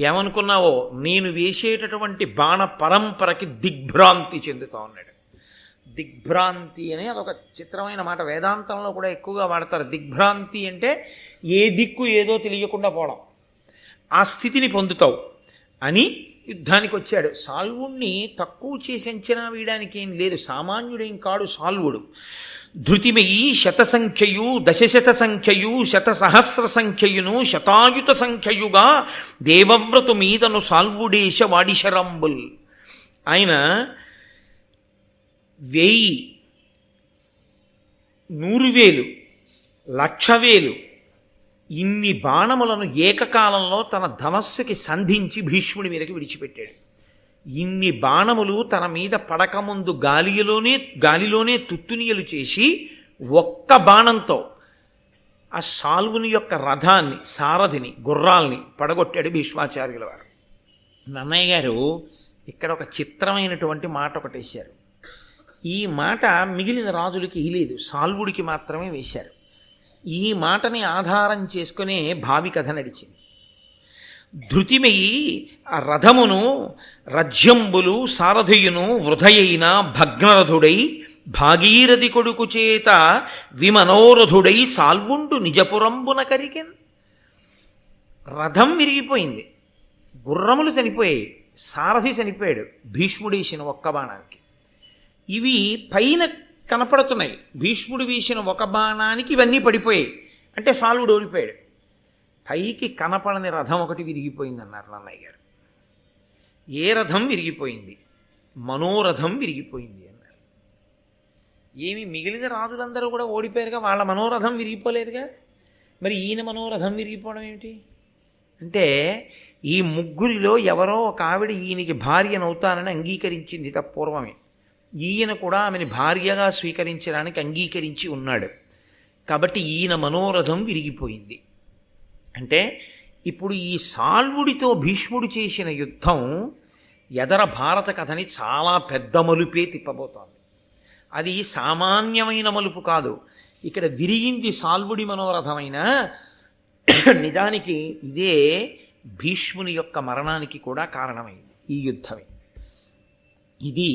ఏమనుకున్నావో, నేను వేసేటటువంటి బాణ పరంపరకి దిగ్భ్రాంతి చెందుతా ఉన్నాడు. దిగ్భ్రాంతి అని అదొక చిత్రమైన మాట, వేదాంతంలో కూడా ఎక్కువగా వాడతారు. దిగ్భ్రాంతి అంటే ఏ దిక్కు ఏదో తెలియకుండా పోవడం, ఆ స్థితిని పొందుతావు అని యుద్ధానికి వచ్చాడు. సాల్వుణ్ణి తక్కువ చేసి అంచనా వేయడానికి ఏం లేదు, సామాన్యుడేం కాడు సాల్వుడు. ధృతిమయీ శతసంఖ్యయు దశశత సంఖ్యయు శతసహస్ర సంఖ్యయును శతాయుత సంఖ్యయుగా దేవవ్రతు మీదను సాల్వుడేశ వాడిశరంబుల్. ఆయన 1000, 100,000, 1,00,000 ఇన్ని బాణములను ఏకకాలంలో తన ధనస్సుకి సంధించి భీష్ముడి మీదకి విడిచిపెట్టాడు. ఇన్ని బాణములు తన మీద పడకముందు గాలిలోనే తుత్తునియలు చేసి ఒక్క బాణంతో ఆ సాల్వుని యొక్క రథాన్ని, సారథిని, గుర్రాల్ని పడగొట్టాడు భీష్మాచార్యుల వారు. నన్నయ్య గారు ఇక్కడ ఒక చిత్రమైనటువంటి మాట ఒకటి వేశారు. ఈ మాట మిగిలిన రాజులకి ఇలేదు, సాల్వుడికి మాత్రమే వేశారు. ఈ మాటని ఆధారం చేసుకునే భావి కథ నడిచింది. ధృతిమయి ఆ రథమును రజ్యంబులు సారథియును వృధయైన భగ్నరథుడై భాగీరథి కొడుకు చేత విమనోరథుడై సాల్వుండు నిజపురంబున కరికెన్. రథం విరిగిపోయింది, గుర్రములు చనిపోయాయి, సారథి చనిపోయాడు భీష్ముడేసిన ఒక్క బాణానికి. ఇవి పైన కనపడుతున్నాయి, భీష్ముడు వేసిన ఒక బాణానికి ఇవన్నీ పడిపోయాయి, అంటే సాల్వుడు ఓడిపోయాడు. పైకి కనపడని రథం ఒకటి విరిగిపోయింది అన్నారు నన్నయ్య గారు. ఏ రథం విరిగిపోయింది? మనోరథం విరిగిపోయింది అన్నారు. ఏమి మిగిలిన రాజులందరూ కూడా ఓడిపోయారుగా, వాళ్ళ మనోరథం విరిగిపోలేదుగా, మరి ఈయన మనోరథం విరిగిపోవడం ఏమిటి అంటే, ఈ ముగ్గురిలో ఎవరో ఒక ఆవిడ ఈయనకి భార్యనవుతానని అంగీకరించింది పూర్వమే. ఈయన కూడా ఆమెని భార్యగా స్వీకరించడానికి అంగీకరించి ఉన్నాడు. కాబట్టి ఈయన మనోరథం విరిగిపోయింది. అంటే ఇప్పుడు ఈ సాల్వుడితో భీష్ముడు చేసిన యుద్ధం ఎదర భారత కథని చాలా పెద్ద మలుపే తిప్పబోతోంది. అది సామాన్యమైన మలుపు కాదు. ఇక్కడ విరిగింది సాల్వుడి మనోరథమైన, నిజానికి ఇదే భీష్ముని యొక్క మరణానికి కూడా కారణమైంది ఈ యుద్ధమే. ఇది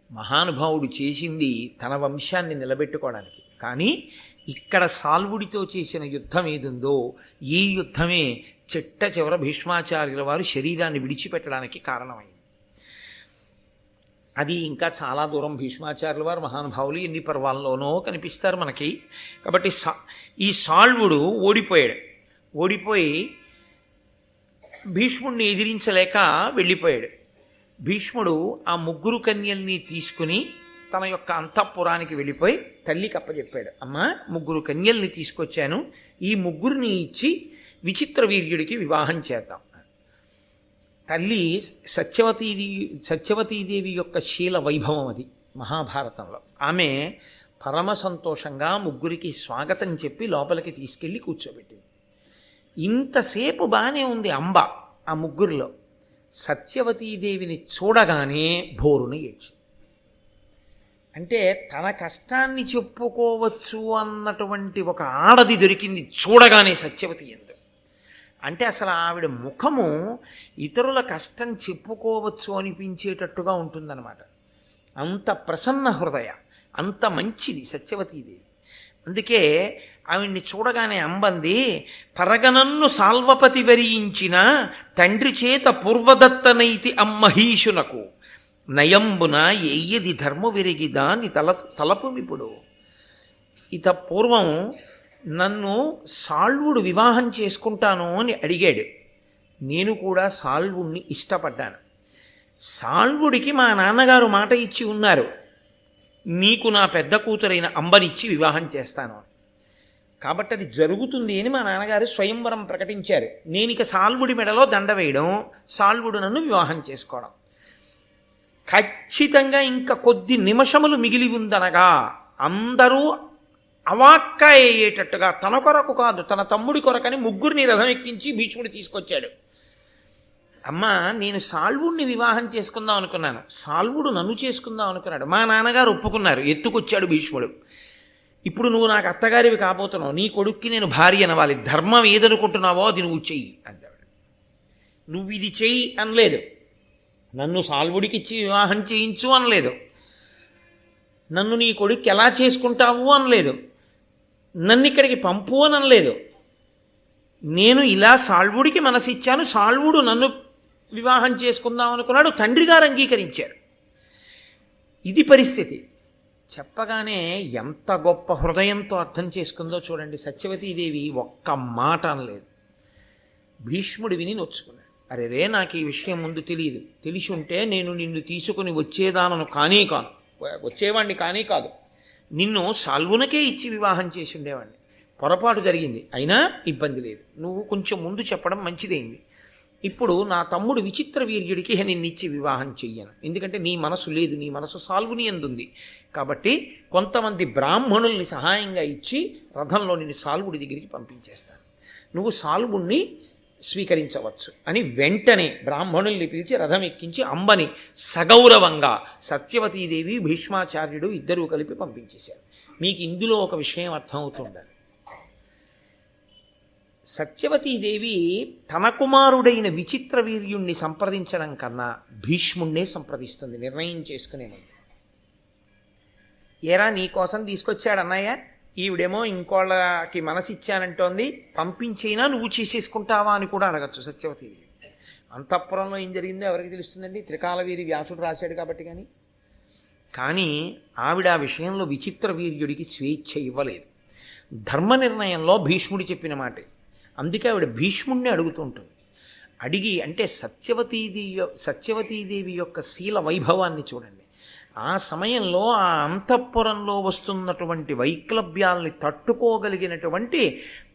మహానుభావుడు చేసింది తన వంశాన్ని నిలబెట్టుకోవడానికి. కానీ ఇక్కడ సాల్వుడితో చేసిన యుద్ధం ఏదుందో, ఈ యుద్ధమే చిట్ట చివర భీష్మాచార్యుల వారు శరీరాన్ని విడిచిపెట్టడానికి కారణమైంది. అది ఇంకా చాలా దూరం. భీష్మాచార్యుల వారు మహానుభావులు ఎన్ని పర్వాల్లోనో కనిపిస్తారు మనకి. కాబట్టి ఈ సాల్వుడు ఓడిపోయి భీష్ముడిని ఎదిరించలేక వెళ్ళిపోయాడు. భీష్ముడు ఆ ముగ్గురు కన్యల్ని తీసుకుని తన యొక్క అంతఃపురానికి వెళ్ళిపోయి తల్లికి అప్పచెప్పాడు. అమ్మ, ముగ్గురు కన్యల్ని తీసుకొచ్చాను, ఈ ముగ్గురిని ఇచ్చి విచిత్ర వీర్యుడికి వివాహం చేద్దాం. తల్లి సత్యవతీదేవి యొక్క శీల వైభవం అది మహాభారతంలో. ఆమె పరమ సంతోషంగా ముగ్గురికి స్వాగతం చెప్పి లోపలికి తీసుకెళ్ళి కూర్చోబెట్టింది. ఇంతసేపు బాగానే ఉంది అంబ ఆ ముగ్గురిలో. సత్యవతీదేవిని చూడగానే భోరుని ఏడ్చింది. అంటే తన కష్టాన్ని చెప్పుకోవచ్చు అన్నటువంటి ఒక ఆడది దొరికింది చూడగానే సత్యవతి ఎందు. అంటే అసలు ఆవిడ ముఖము ఇతరుల కష్టం చెప్పుకోవచ్చు అనిపించేటట్టుగా ఉంటుందన్నమాట. అంత ప్రసన్న హృదయ, అంత మంచిది సత్యవతీదేవి. అందుకే ఆవిడ్ని చూడగానే అంబంది, పరగనన్ను సాల్వపతి వరించిన తండ్రి చేత పూర్వదత్తనైతి అమ్మహీషునకు నయంబున ఎయ్యది ధర్మ విరిగిదాని తలపుమిప్పుడు. ఇత పూర్వం నన్ను సాల్వుడు వివాహం చేసుకుంటాను అని అడిగాడు. నేను కూడా సాల్వుణ్ణి ఇష్టపడ్డాను. సాల్వుడికి మా నాన్నగారు మాట ఇచ్చి ఉన్నారు, నీకు నా పెద్ద కూతురైన అంబనిచ్చి వివాహం చేస్తాను. కాబట్టి అది జరుగుతుంది అని మా నాన్నగారు స్వయంవరం ప్రకటించారు. నేను ఇక సాల్వుడి మెడలో దండ వేయడం, సాల్వుడు నన్ను వివాహం చేసుకోవడం. ఖచ్చితంగా ఇంకా కొద్ది నిమిషములు మిగిలి ఉందనగా అందరూ అవాక్కా అయ్యేటట్టుగా, తన కొరకు కాదు తన తమ్ముడి కొరకని ముగ్గురిని రథం ఎక్కించి భీష్ముడు తీసుకొచ్చాడు. అమ్మ, నేను సాల్వుడిని వివాహం చేసుకుందాం అనుకున్నాను, సాల్వుడు నన్ను చేసుకుందాం అనుకున్నాడు. మా నాన్నగారు ఒప్పుకున్నారు, ఎత్తుకొచ్చాడు భీష్ముడు. ఇప్పుడు నువ్వు నాకు అత్తగారివి కాబోతున్నావు, నీ కొడుక్కి నేను భార్య అనవాలి, ధర్మం ఏదనుకుంటున్నావో అది నువ్వు చెయ్యి అంటాడు. నువ్వు ఇది చెయ్యి అనలేదు, నన్ను సాల్వుడికి ఇచ్చి వివాహం చేయించు అనలేదు, నన్ను నీ కొడుక్కి ఎలా చేసుకుంటావు అనలేదు, నన్ను ఇక్కడికి పంపు అని అనలేదు. నేను ఇలా సాల్వుడికి మనసిచ్చాను, సాల్వుడు నన్ను వివాహం చేసుకుందాం అనుకున్నాడు, తండ్రి గారు అంగీకరించారు. ఇది పరిస్థితి. చెప్పగానే ఎంత గొప్ప హృదయంతో అర్థం చేసుకుందో చూడండి. సత్యవతీదేవి ఒక్క మాట అనలేదు. భీష్ముడు విని నొచ్చుకున్నాడు. అరే రే, నాకు ఈ విషయం ముందు తెలియదు, తెలిసి ఉంటే నేను నిన్ను తీసుకుని వచ్చేదానను వచ్చేవాడిని కానీ కాదు, నిన్ను సాల్వునకే ఇచ్చి వివాహం చేసి ఉండేవాడిని. పొరపాటు జరిగింది, అయినా ఇబ్బంది లేదు, నువ్వు కొంచెం ముందు చెప్పడం మంచిదైంది. ఇప్పుడు నా తమ్ముడు విచిత్ర వీర్యుడికి నిన్నిచ్చి వివాహం చెయ్యను, ఎందుకంటే నీ మనసు లేదు, నీ మనసు సాల్వుని అందుంది. కాబట్టి కొంతమంది బ్రాహ్మణుల్ని సహాయంగా ఇచ్చి రథంలో నిన్ను సాల్వుడి దగ్గరికి పంపించేస్తాను, నువ్వు సాల్వుణ్ణి స్వీకరించవచ్చు అని వెంటనే బ్రాహ్మణుల్ని పిలిచి రథం ఎక్కించి అంబని సగౌరవంగా సత్యవతీదేవి భీష్మాచార్యుడు ఇద్దరూ కలిపి పంపించేశారు. మీకు ఇందులో ఒక విషయం అర్థమవుతుండాలి. సత్యవతీదేవి తన కుమారుడైన విచిత్ర వీర్యుణ్ణి సంప్రదించడం కన్నా భీష్ముణ్ణే సంప్రదిస్తుంది నిర్ణయం చేసుకునే ముందు. ఏరా నీకోసం తీసుకొచ్చాడు అన్నయ్య, ఈవిడేమో ఇంకోళ్ళకి మనసిచ్చానంటోంది, పంపించైనా నువ్వు చేసేసుకుంటావా అని కూడా అడగచ్చు సత్యవతీదేవి. అంతఃపురంలో ఏం జరిగిందో ఎవరికి తెలుస్తుందండి, త్రికాలవేది వ్యాసుడు రాశాడు కాబట్టి. కానీ ఆవిడ ఆ విషయంలో విచిత్ర వీర్యుడికి స్వేచ్ఛ ఇవ్వలేదు. ధర్మ నిర్ణయంలో భీష్ముడు చెప్పిన మాట, అందుకే ఆవిడ భీష్ముణ్ణి అడుగుతుంటుంది. అడిగి అంటే సత్యవతీదేవి యొక్క శీల వైభవాన్ని చూడండి. ఆ సమయంలో ఆ అంతఃపురంలో వస్తున్నటువంటి వైక్లభ్యాల్ని తట్టుకోగలిగినటువంటి,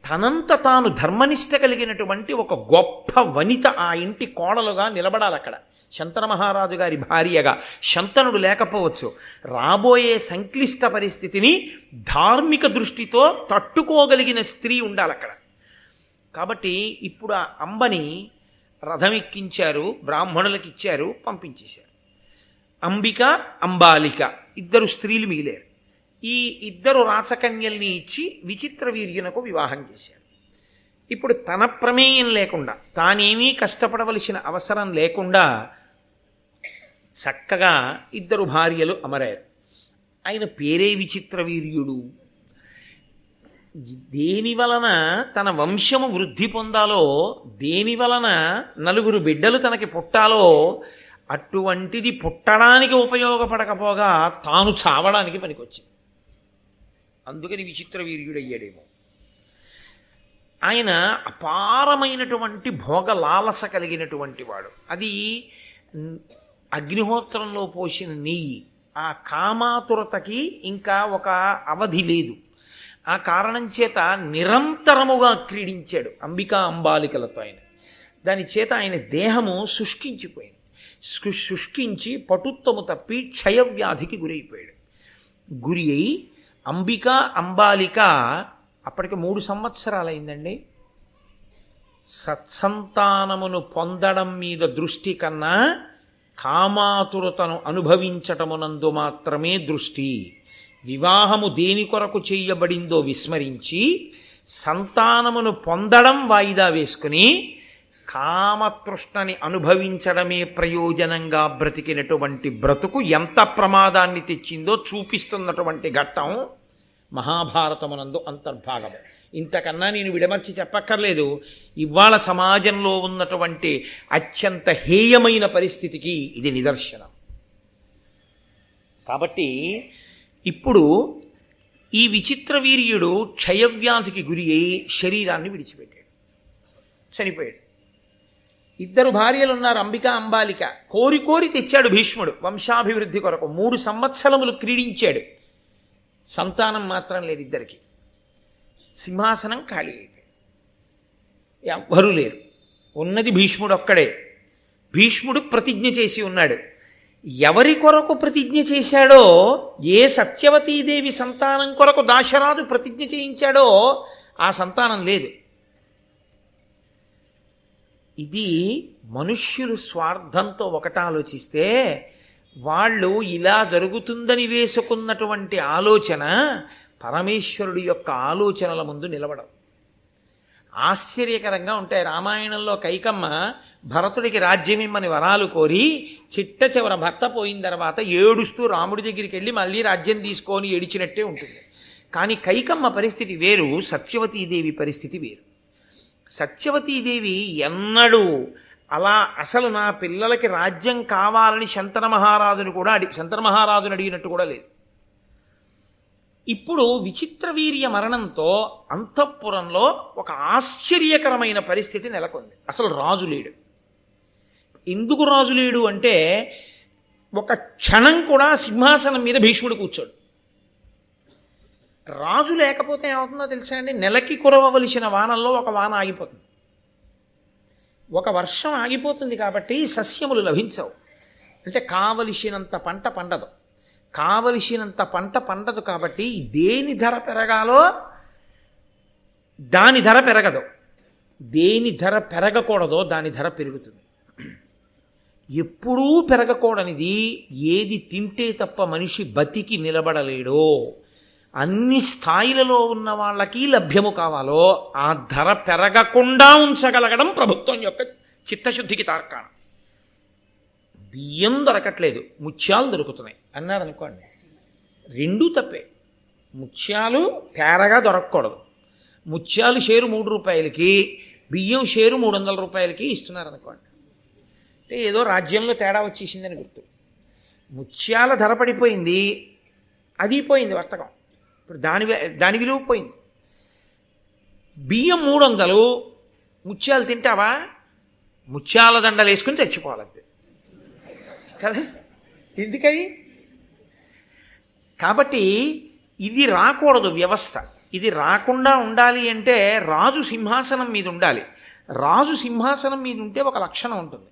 తనంత తాను ధర్మనిష్ట కలిగినటువంటి ఒక గొప్ప వనిత ఆ ఇంటి కోడలుగా నిలబడాలి అక్కడ. శంతన మహారాజు గారి భార్యగా శంతనుడు లేకపోవచ్చు. రాబోయే సంక్లిష్ట పరిస్థితిని ధార్మిక దృష్టితో తట్టుకోగలిగిన స్త్రీ ఉండాలి అక్కడ. కాబట్టి ఇప్పుడు ఆ అంబని రథం ఎక్కించారు, బ్రాహ్మణులకు ఇచ్చారు, పంపించేశారు. అంబిక అంబాలిక ఇద్దరు స్త్రీలు మిగిలారు. ఈ ఇద్దరు రాచకన్యల్ని ఇచ్చి విచిత్ర వీర్యునకు వివాహం చేశారు. ఇప్పుడు తన ప్రమేయం లేకుండా, తానేమీ కష్టపడవలసిన అవసరం లేకుండా చక్కగా ఇద్దరు భార్యలు అమరారు. ఆయన పేరే విచిత్ర వీర్యుడు. దేని వలన తన వంశము వృద్ధి పొందాలో, దేని వలన నలుగురు బిడ్డలు తనకి పుట్టాలో అటువంటిది పుట్టడానికి ఉపయోగపడకపోగా తాను చావడానికి పనికొచ్చింది. అందుకని విచిత్ర వీర్యుడయ్యాడేమో. ఆయన అపారమైనటువంటి భోగ లాలస కలిగినటువంటి వాడు. అది అగ్నిహోత్రంలో పోసిన నెయ్యి. ఆ కామాతురతకి ఇంకా ఒక అవధి లేదు. ఆ కారణం చేత నిరంతరముగా క్రీడించాడు అంబికా అంబాలికలతో ఆయన. దాని చేత ఆయన దేహము శుష్కించిపోయింది. శుష్కించి పటుత్వము తప్పి క్షయవ్యాధికి గురైపోయాడు. గురి అయి అంబికా అంబాలిక అప్పటికి 3 సంవత్సరాలైందండి. సత్సంతానమును పొందడం మీద దృష్టి కన్నా కామాతురతను అనుభవించటమునందు మాత్రమే దృష్టి. వివాహము దేని కొరకు చేయబడిందో విస్మరించి సంతానమును పొందడం వాయిదా వేసుకుని కామతృష్ణని అనుభవించడమే ప్రయోజనంగా బ్రతికినటువంటి బ్రతుకు ఎంత ప్రమాదాన్ని తెచ్చిందో చూపిస్తున్నటువంటి ఘట్టం మహాభారతమునందు అంతర్భాగము. ఇంతకన్నా నేను విడమర్చి చెప్పక్కర్లేదు. ఇవాళ సమాజంలో ఉన్నటువంటి అత్యంత హేయమైన పరిస్థితికి ఇది నిదర్శనం. కాబట్టి ఇప్పుడు ఈ విచిత్ర వీర్యుడు క్షయవ్యాధికి గురి అయి శరీరాన్ని విడిచిపెట్టాడు, చనిపోయాడు. ఇద్దరు భార్యలు ఉన్నారు, అంబికా అంబాలిక. కోరి కోరి తెచ్చాడు భీష్ముడు వంశాభివృద్ధి కొరకు. 3 సంవత్సరములు క్రీడించాడు, సంతానం మాత్రం లేదు ఇద్దరికి. సింహాసనం ఖాళీ అయిపోయాడు, ఎవ్వరూ లేరు. ఉన్నది భీష్ముడు ఒక్కడే. భీష్ముడు ప్రతిజ్ఞ చేసి ఉన్నాడు. ఎవరి కొరకు ప్రతిజ్ఞ చేశాడో, ఏ సత్యవతీదేవి సంతానం కొరకు దాశరాజు ప్రతిజ్ఞ చేయించాడో ఆ సంతానం లేదు. ఇది మనుష్యులు స్వార్థంతో ఒకట ఆలోచిస్తే, వాళ్ళు ఇలా జరుగుతుందని వేసుకున్నటువంటి ఆలోచన పరమేశ్వరుడి యొక్క ఆలోచనల ముందు నిలబడం. ఆశ్చర్యకరంగా ఉంటాయి. రామాయణంలో కైకమ్మ భరతుడికి రాజ్యమిమ్మని వరాలు కోరి చిట్ట చివర భర్త పోయిన తర్వాత ఏడుస్తూ రాముడి దగ్గరికి వెళ్ళి మళ్ళీ రాజ్యం తీసుకొని ఏడిచినట్టే ఉంటుంది. కానీ కైకమ్మ పరిస్థితి వేరు, సత్యవతీదేవి పరిస్థితి వేరు. సత్యవతీదేవి ఎన్నడూ అలా అసలు నా పిల్లలకి రాజ్యం కావాలని శంతన మహారాజుని అడిగినట్టు కూడా లేదు. ఇప్పుడు విచిత్ర వీర్య మరణంతో అంతఃపురంలో ఒక ఆశ్చర్యకరమైన పరిస్థితి నెలకొంది. అసలు రాజు లేడు. ఎందుకు రాజు లేడు అంటే, ఒక క్షణం కూడా సింహాసనం మీద భీష్ముడు కూర్చోడు. రాజు లేకపోతే ఏమవుతుందో తెలుసా అండి? నెలకి కురవవలసిన వానల్లో ఒక వాన ఆగిపోతుంది. ఒక వర్షం ఆగిపోతుంది కాబట్టి సస్యములు లభించవు. అంటే కావలసినంత పంట పండదు. కావలసినంత పంట పండదు కాబట్టి దేని ధర పెరగాలో దాని ధర పెరగదు, దేని ధర పెరగకూడదో దాని ధర పెరుగుతుంది. ఎప్పుడూ పెరగకూడనిది ఏది తింటే తప్ప మనిషి బతికి నిలబడలేడో, అన్ని స్థాయిలలో ఉన్న వాళ్ళకి లభ్యము కావాలో ఆ ధర పెరగకుండా ఉంచగలగడం ప్రభుత్వం యొక్క చిత్తశుద్ధికి తార్కాణం. బియ్యం దొరకట్లేదు, ముత్యాలు దొరుకుతున్నాయి అన్నారనుకోండి, రెండూ తప్పే. ముత్యాలు తేరగా దొరకకూడదు. ముత్యాలు షేరు 3 రూపాయలకి, బియ్యం షేరు 300 రూపాయలకి ఇస్తున్నారనుకోండి, అంటే ఏదో రాజ్యంలో తేడా వచ్చేసిందని గుర్తు. ముత్యాల ధర పడిపోయింది, అది పోయింది వర్తకం, ఇప్పుడు దాని విలువ పోయింది. బియ్యం 300, ముత్యాలు తింటావా? ముత్యాల దండలు వేసుకుని తెచ్చిపోవాలంతే కదా, ఎందుకవి? కాబట్టి ఇది రాకూడదు వ్యవస్థ. ఇది రాకుండా ఉండాలి అంటే రాజు సింహాసనం మీద ఉండాలి. రాజు సింహాసనం మీద ఉంటే ఒక లక్షణం ఉంటుంది.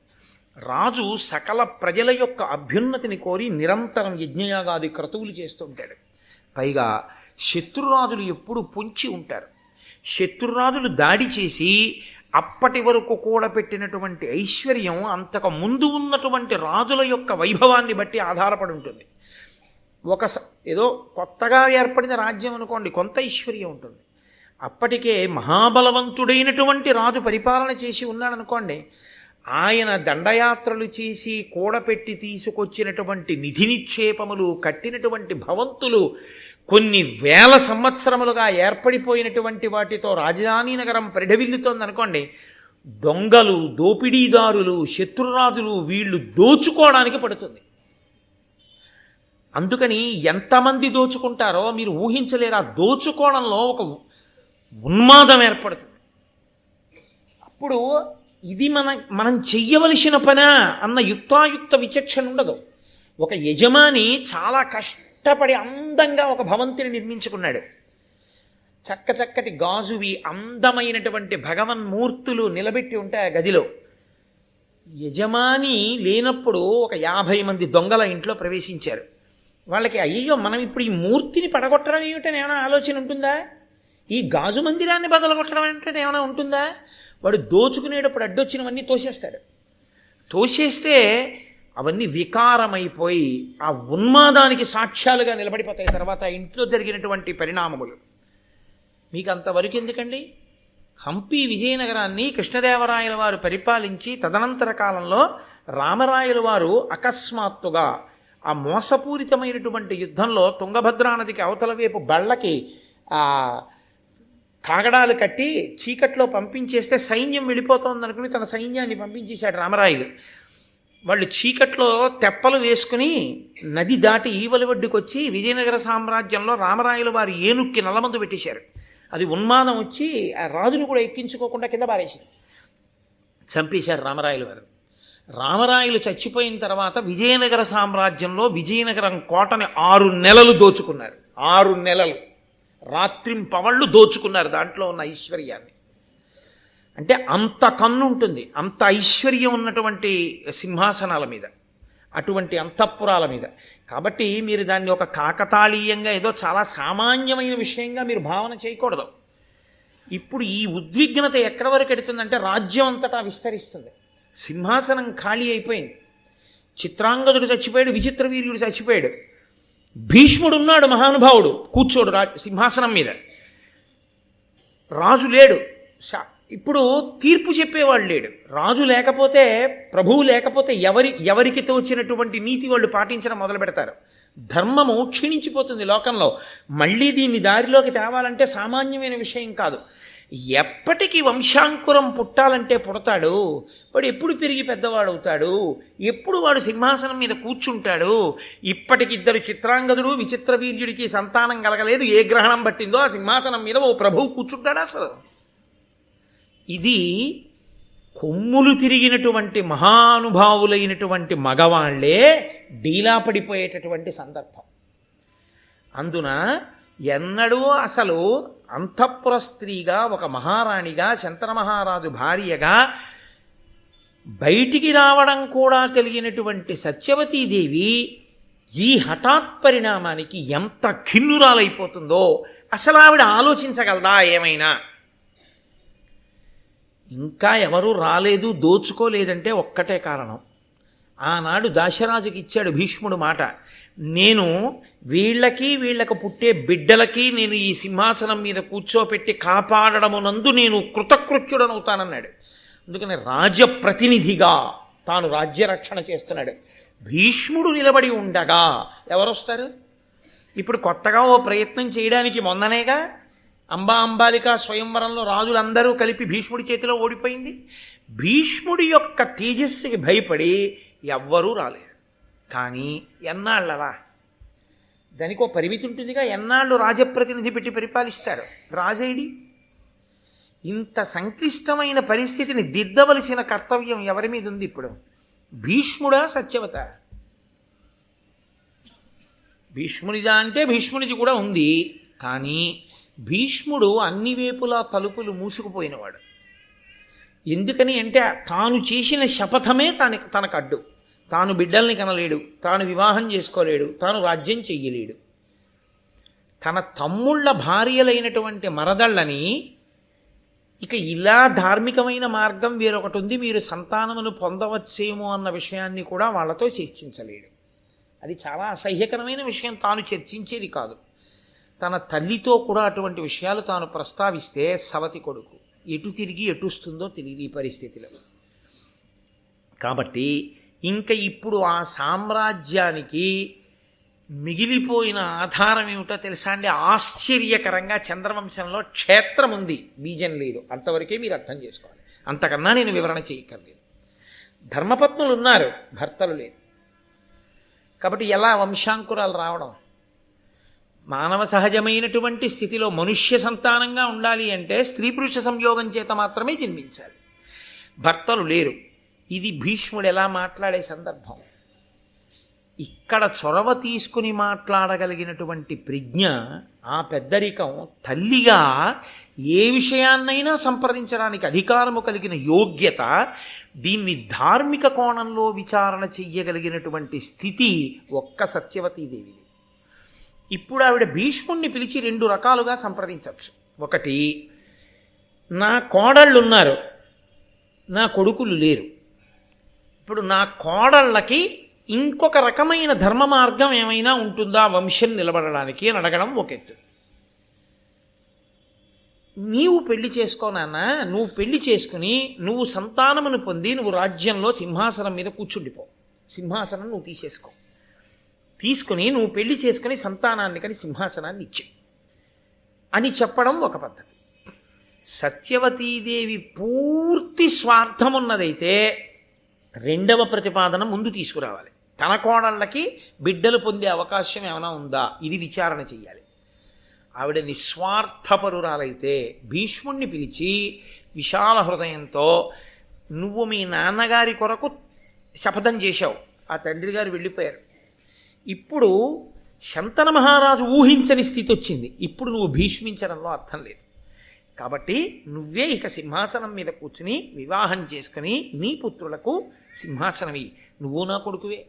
రాజు సకల ప్రజల యొక్క అభ్యున్నతిని కోరి నిరంతరం యజ్ఞయాగాది క్రతువులు చేస్తూ ఉంటాడు. పైగా శత్రురాజులు ఎప్పుడు పొంచి ఉంటారు. శత్రురాజులు దాడి చేసి అప్పటి వరకు కూడబెట్టినటువంటి ఐశ్వర్యం అంతకు ముందు ఉన్నటువంటి రాజుల యొక్క వైభవాన్ని బట్టి ఆధారపడి ఉంటుంది. ఏదో కొత్తగా ఏర్పడిన రాజ్యం అనుకోండి, కొంత ఐశ్వర్యం ఉంటుంది. అప్పటికే మహాబలవంతుడైనటువంటి రాజు పరిపాలన చేసి ఉన్నాడనుకోండి, ఆయన దండయాత్రలు చేసి కూడపెట్టి తీసుకొచ్చినటువంటి నిధి నిక్షేపములు, కట్టినటువంటి భవంతులు, కొన్ని వేల సంవత్సరములుగా ఏర్పడిపోయినటువంటి వాటితో రాజధాని నగరం పరిఢవిల్లుతోందనుకోండి, దొంగలు, దోపిడీదారులు, శత్రురాజులు వీళ్ళు దోచుకోవడానికి పడుతుంది. అందుకని ఎంతమంది దోచుకుంటారో మీరు ఊహించలేరు. ఆ దోచుకోవడంలో ఒక ఉన్మాదం ఏర్పడుతుంది. అప్పుడు ఇది మనం చెయ్యవలసిన పనా అన్న యుక్తాయుక్త విచక్షణ ఉండదు. ఒక యజమాని చాలా కష్టపడి అందంగా ఒక భవంతిని నిర్మించుకున్నాడు. చక్కటి గాజువి అందమైనటువంటి భగవన్మూర్తులు నిలబెట్టి ఉంటాయి ఆ గదిలో. యజమాని లేనప్పుడు ఒక 50 మంది దొంగల ఇంట్లో ప్రవేశించారు. వాళ్ళకి అయ్యో మనం ఇప్పుడు ఈ మూర్తిని పడగొట్టడం ఏమిటని ఏమైనా ఆలోచన ఉంటుందా? ఈ గాజు మందిరాన్ని బదలగొట్టడం అంటే ఏమైనా ఉంటుందా? వాడు దోచుకునేటప్పుడు అడ్డొచ్చినవన్నీ తోసేస్తాడు. తోసేస్తే అవన్నీ వికారమైపోయి ఆ ఉన్మాదానికి సాక్ష్యాలుగా నిలబడిపోతాయి తర్వాత ఇంట్లో జరిగినటువంటి పరిణామములు. మీకు అంతవరకు ఎందుకండి? హంపి విజయనగరాన్ని కృష్ణదేవరాయల వారు పరిపాలించి తదనంతర కాలంలో రామరాయల వారు అకస్మాత్తుగా ఆ మోసపూరితమైనటువంటి యుద్ధంలో తుంగభద్రా నదికి అవతల వైపు బళ్ళకి కాగడాలు కట్టి చీకట్లో పంపించేస్తే సైన్యం వెళ్ళిపోతోందనుకుని తన సైన్యాన్ని పంపించేశాడు రామరాయలు. వాళ్ళు చీకట్లో తెప్పలు వేసుకుని నది దాటి ఈవలి ఒడ్డుకు వచ్చి విజయనగర సామ్రాజ్యంలో రామరాయలు వారి ఏనుక్కి నల్లమందు పెట్టేశారు. అది ఉన్మాదం వచ్చి ఆ రాజును కూడా ఎక్కించుకోకుండా కింద పారేశారు, చంపేశారు రామరాయలు వారు. రామరాయలు చచ్చిపోయిన తర్వాత విజయనగర సామ్రాజ్యంలో విజయనగరం కోటని 6 నెలలు దోచుకున్నారు. 6 నెలలు రాత్రింపవళ్ళు దోచుకున్నారు దాంట్లో ఉన్న ఐశ్వర్యాన్ని. అంటే అంత కన్ను ఉంటుంది, అంత ఐశ్వర్యం ఉన్నటువంటి సింహాసనాల మీద, అటువంటి అంతఃపురాల మీద. కాబట్టి మీరు దాన్ని ఒక కాకతాళీయంగా ఏదో చాలా సామాన్యమైన విషయంగా మీరు భావన చేయకూడదు. ఇప్పుడు ఈ ఉద్విగ్నత ఎక్కడి వరకు ఎడుతుందంటే రాజ్యం అంతటా విస్తరిస్తుంది. సింహాసనం ఖాళీ అయిపోయింది. చిత్రాంగదుడు చచ్చిపోయాడు, విచిత్ర వీర్యుడు చచ్చిపోయాడు, భీష్ముడు ఉన్నాడు మహానుభావుడు కూర్చోడు సింహాసనం మీద, రాజు లేడు. ఇప్పుడు తీర్పు చెప్పేవాళ్ళు లేడు. రాజు లేకపోతే, ప్రభువు లేకపోతే ఎవరికి తోచినటువంటి నీతి వాళ్ళు పాటించడం మొదలు పెడతారు. ధర్మము క్షీణించిపోతుంది లోకంలో. మళ్ళీ దీన్ని దారిలోకి తేవాలంటే సామాన్యమైన విషయం కాదు. ఎప్పటికీ వంశాంకురం పుట్టాలంటే పుడతాడు, వాడు ఎప్పుడు పెరిగి పెద్దవాడవుతాడు, ఎప్పుడు వాడు సింహాసనం మీద కూర్చుంటాడు. ఇప్పటికిద్దరు చిత్రాంగదుడు విచిత్ర వీర్యుడికి సంతానం కలగలేదు. ఏ గ్రహణం పట్టిందో ఆ సింహాసనం మీద ఓ ప్రభువు కూర్చుంటాడు. అసలు ఇది కొమ్ములు తిరిగినటువంటి మహానుభావులైనటువంటి మగవాళ్లే డీలా పడిపోయేటటువంటి సందర్భం. అందున ఎన్నడూ అసలు అంతఃపుర స్త్రీగా, ఒక మహారాణిగా, శంతన మహారాజు భార్యగా బయటికి రావడం కూడా తెలియనటువంటి సత్యవతీదేవి ఈ హఠాత్ పరిణామానికి ఎంత ఖిన్నురాలైపోతుందో అసలు ఆవిడ ఆలోచించగలదా ఏమైనా? ఇంకా ఎవరూ రాలేదు, దోచుకోలేదంటే ఒక్కటే కారణం. ఆనాడు దాశరాజుకి ఇచ్చాడు భీష్ముడు మాట, నేను వీళ్ళకు పుట్టే బిడ్డలకి నేను ఈ సింహాసనం మీద కూర్చోపెట్టి కాపాడడమునందు నేను కృతకృత్యుడనవుతానన్నాడు. అందుకని రాజప్రతినిధిగా తాను రాజ్యరక్షణ చేస్తున్నాడు. భీష్ముడు నిలబడి ఉండగా ఎవరొస్తారు? ఇప్పుడు కొత్తగా ఓ ప్రయత్నం చేయడానికి మొన్ననేగా అంబాలిక స్వయంవరంలో రాజులందరూ కలిపి భీష్ముడి చేతిలో ఓడిపోయింది. భీష్ముడి యొక్క తేజస్సుకి భయపడి ఎవ్వరూ రాలేరు. కానీ ఎన్నాళ్ళలా? దానికి ఓ పరిమితి ఉంటుందిగా. ఎన్నాళ్ళు రాజప్రతినిధి పెట్టి పరిపాలిస్తారు? రాజైడి ఇంత సంక్లిష్టమైన పరిస్థితిని దిద్దవలసిన కర్తవ్యం ఎవరి మీద ఉంది ఇప్పుడు? భీష్ముడా సత్యవత? భీష్మునిదా అంటే భీష్మునిది కూడా ఉంది. కానీ భీష్ముడు అన్ని వేపులా తలుపులు మూసుకుపోయినవాడు. ఎందుకని అంటే తాను చేసిన శపథమే తనకు అడ్డు. తాను బిడ్డల్ని కనలేడు, తాను వివాహం చేసుకోలేడు, తాను రాజ్యం చెయ్యలేడు. తన తమ్ముళ్ళ భార్యలైనటువంటి మరదళ్ళని ఇక ఇలా ధార్మికమైన మార్గం వేరొకటి ఉంది, మీరు సంతానమును పొందవచ్చేమో అన్న విషయాన్ని కూడా వాళ్ళతో చర్చించలేడు. అది చాలా అసహ్యకరమైన విషయం, తాను చర్చించేది కాదు. తన తల్లితో కూడా అటువంటి విషయాలు తాను ప్రస్తావిస్తే సవతి కొడుకు ఎటు తిరిగి ఎటుస్తుందో తెలియదు ఈ పరిస్థితిలో. కాబట్టి ఇంకా ఇప్పుడు ఆ సామ్రాజ్యానికి మిగిలిపోయిన ఆధారం ఏమిటో తెలుసా అండి? ఆశ్చర్యకరంగా చంద్రవంశంలో క్షేత్రం ఉంది, బీజం లేదు. అంతవరకే మీరు అర్థం చేసుకోవాలి, అంతకన్నా నేను వివరణ చేయక్కర్లేదు. ధర్మపత్నులు ఉన్నారు, భర్తలు లేరు. కాబట్టి ఎలా వంశాంకురాలు రావడం? మానవ సహజమైనటువంటి స్థితిలో మనుష్య సంతానంగా ఉండాలి అంటే స్త్రీ పురుష సంయోగం చేత మాత్రమే జన్మించాలి. భర్తలు లేరు. ఇది భీష్ముడు ఎలా మాట్లాడే సందర్భం. ఇక్కడ చొరవ తీసుకుని మాట్లాడగలిగినటువంటి ప్రజ్ఞ, ఆ పెద్దరికం, తల్లిగా ఏ విషయాన్నైనా సంప్రదించడానికి అధికారము కలిగిన యోగ్యత, దీన్ని ధార్మిక కోణంలో విచారణ చెయ్యగలిగినటువంటి స్థితి ఒక్క సత్యవతీదేవిది. ఇప్పుడు ఆవిడ భీష్ముణ్ణి పిలిచి రెండు రకాలుగా సంప్రదించవచ్చు. ఒకటి, నా కోడళ్ళు ఉన్నారు, నా కొడుకులు లేరు. ఇప్పుడు నా కోడళ్ళకి ఇంకొక రకమైన ధర్మ మార్గం ఏమైనా ఉంటుందా వంశం నిలబడడానికి అని అడగడం ఒక ఎత్తు. నీవు పెళ్లి చేసుకోనాన్నా, నువ్వు పెళ్లి చేసుకుని నువ్వు సంతానమును పొంది నువ్వు రాజ్యంలో సింహాసనం మీద కూర్చుండిపో, సింహాసనం నువ్వు తీసుకుని నువ్వు పెళ్లి చేసుకుని సంతానాన్ని కానీ సింహాసనాన్ని ఇచ్చి అని చెప్పడం ఒక పద్ధతి. సత్యవతీదేవి పూర్తి స్వార్థమున్నదైతే రెండవ ప్రతిపాదన ముందు తీసుకురావాలి. తన కోడళ్ళకి బిడ్డలు పొందే అవకాశం ఏమైనా ఉందా, ఇది విచారణ చెయ్యాలి. ఆవిడ నిస్వార్థపరురాలైతే భీష్ముణ్ణి పిలిచి విశాల హృదయంతో, నువ్వు మీ నాన్నగారి కొరకు శపథం చేశావు, ఆ తండ్రి గారు వెళ్ళిపోయారు, ఇప్పుడు శంతన మహారాజు ఊహించని స్థితి వచ్చింది, ఇప్పుడు నువ్వు భీష్మించడంలో అర్థం లేదు. కాబట్టి నువ్వే ఇక సింహాసనం మీద కూర్చుని వివాహం చేసుకుని నీ పుత్రులకు సింహాసనమి, నువ్వు నా కొడుకువే,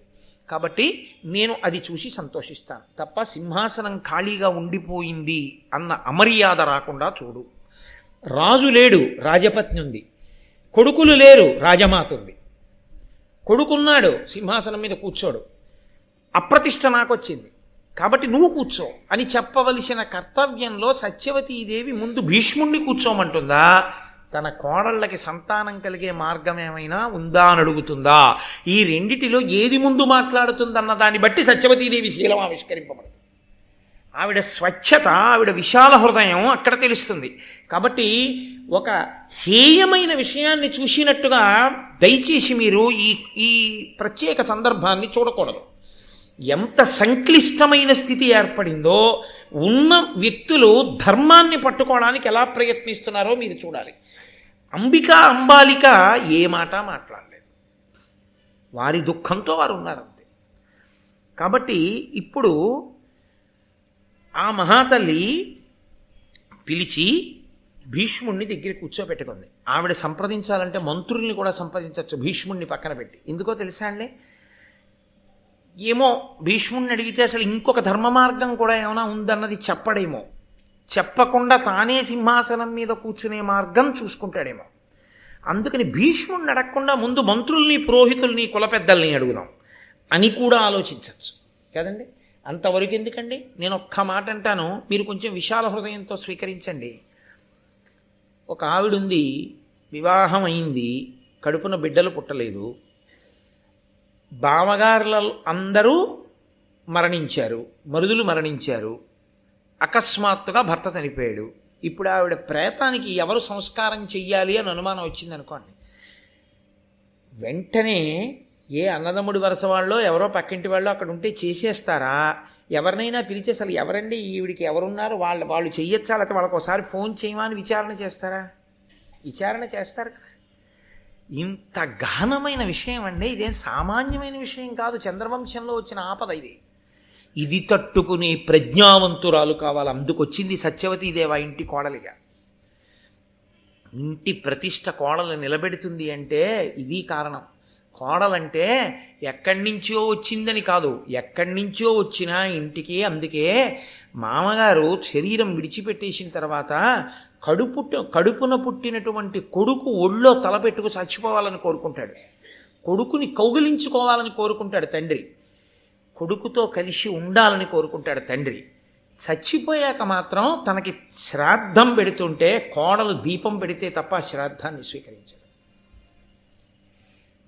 కాబట్టి నేను అది చూసి సంతోషిస్తాను తప్ప సింహాసనం ఖాళీగా ఉండిపోయింది అన్న అమర్యాద రాకుండా చూడు. రాజు లేడు, రాజపత్ని ఉంది. కొడుకులు లేరు, రాజమాత ఉంది. కొడుకున్నాడు, సింహాసనం మీద కూర్చోడు. అప్రతిష్ట నాకొచ్చింది కాబట్టి నువ్వు కూర్చో అని చెప్పవలసిన కర్తవ్యంలో సత్యవతీదేవి ముందు భీష్ముణ్ణి కూర్చోమంటుందా, తన కోడళ్ళకి సంతానం కలిగే మార్గం ఏమైనా ఉందా అని అడుగుతుందా? ఈ రెండిటిలో ఏది ముందు మాట్లాడుతుందన్న దాన్ని బట్టి సత్యవతీదేవి శీలం ఆవిష్కరింపబడుతుంది. ఆవిడ స్వచ్ఛత, ఆవిడ విశాల హృదయం అక్కడ తెలుస్తుంది. కాబట్టి ఒక హేయమైన విషయాన్ని చూసినట్టుగా దయచేసి మీరు ఈ ప్రత్యేక సందర్భాన్ని చూడకూడదు. ఎంత సంక్లిష్టమైన స్థితి ఏర్పడిందో, ఉన్న వ్యక్తులు ధర్మాన్ని పట్టుకోవడానికి ఎలా ప్రయత్నిస్తున్నారో మీరు చూడాలి. అంబాలిక ఏ మాట మాట్లాడలేదు, వారి దుఃఖంతో వారు ఉన్నారంతే. కాబట్టి ఇప్పుడు ఆ మహాతల్లి పిలిచి భీష్ముణ్ణి దగ్గర కూర్చోబెట్టుకుంది. ఆవిడ సంప్రదించాలంటే మంత్రుల్ని కూడా సంప్రదించవచ్చు భీష్ముణ్ణి పక్కన పెట్టి. ఎందుకో తెలుసా అండి, ఏమో భీష్ముణ్ణి అడిగితే అసలు ఇంకొక ధర్మ మార్గం కూడా ఏమైనా ఉందన్నది చెప్పడేమో, చెప్పకుండా తానే సింహాసనం మీద కూర్చునే మార్గం చూసుకుంటాడేమో. అందుకని భీష్ముణ్ణి అడగకుండా ముందు మంత్రుల్ని, పురోహితుల్ని, కుల పెద్దల్ని అడుగుదాం అని కూడా ఆలోచించవచ్చు కదండి. అంతవరకు ఎందుకండి, నేను ఒక్క మాట అంటాను, మీరు కొంచెం విశాల హృదయంతో స్వీకరించండి. ఒక ఆవిడుంది, వివాహం అయింది, కడుపున బిడ్డలు పుట్టలేదు, బావగారుల అందరూ మరణించారు, మరుదులు మరణించారు, అకస్మాత్తుగా భర్త చనిపోయాడు. ఇప్పుడు ఆవిడ ప్రేతానికి ఎవరు సంస్కారం చెయ్యాలి అని అనుమానం వచ్చిందనుకోండి, వెంటనే ఏ అన్నదమ్ముడి వరుస వాళ్ళో ఎవరో పక్కింటి వాళ్ళు అక్కడ ఉంటే చేసేస్తారా, ఎవరినైనా పిలిచి అసలు ఎవరండి ఈవిడికి ఎవరున్నారు వాళ్ళు చెయ్యొచ్చా, లేకపోతే వాళ్ళకి ఒకసారి ఫోన్ చేయమని విచారణ చేస్తారా? విచారణ చేస్తారు కదా. ఇంత గహనమైన విషయం అండి, ఇదేం సామాన్యమైన విషయం కాదు. చంద్రవంశంలో వచ్చిన ఆపద ఇది. ఇది తట్టుకునే ప్రజ్ఞావంతురాలు కావాలి. అందుకొచ్చింది సత్యవతీదేవ ఇంటి కోడలిగా. ఇంటి ప్రతిష్ట కోడలు నిలబెడుతుంది అంటే ఇది కారణం. కోడలంటే ఎక్కడి నుంచో వచ్చిందని కాదు, ఎక్కడి నుంచో వచ్చినా ఇంటికి. అందుకే మామగారు శరీరం విడిచిపెట్టేసిన తర్వాత కడుపున పుట్టినటువంటి కొడుకు ఒళ్ళో తలపెట్టుకు చచ్చిపోవాలని కోరుకుంటాడు, కొడుకుని కౌగిలించుకోవాలని కోరుకుంటాడు తండ్రి, కొడుకుతో కలిసి ఉండాలని కోరుకుంటాడు తండ్రి. చచ్చిపోయాక మాత్రం తనకి శ్రాద్ధం పెడుతుంటే కోడలు దీపం పెడితే తప్ప శ్రాద్ధాన్ని స్వీకరించాడు.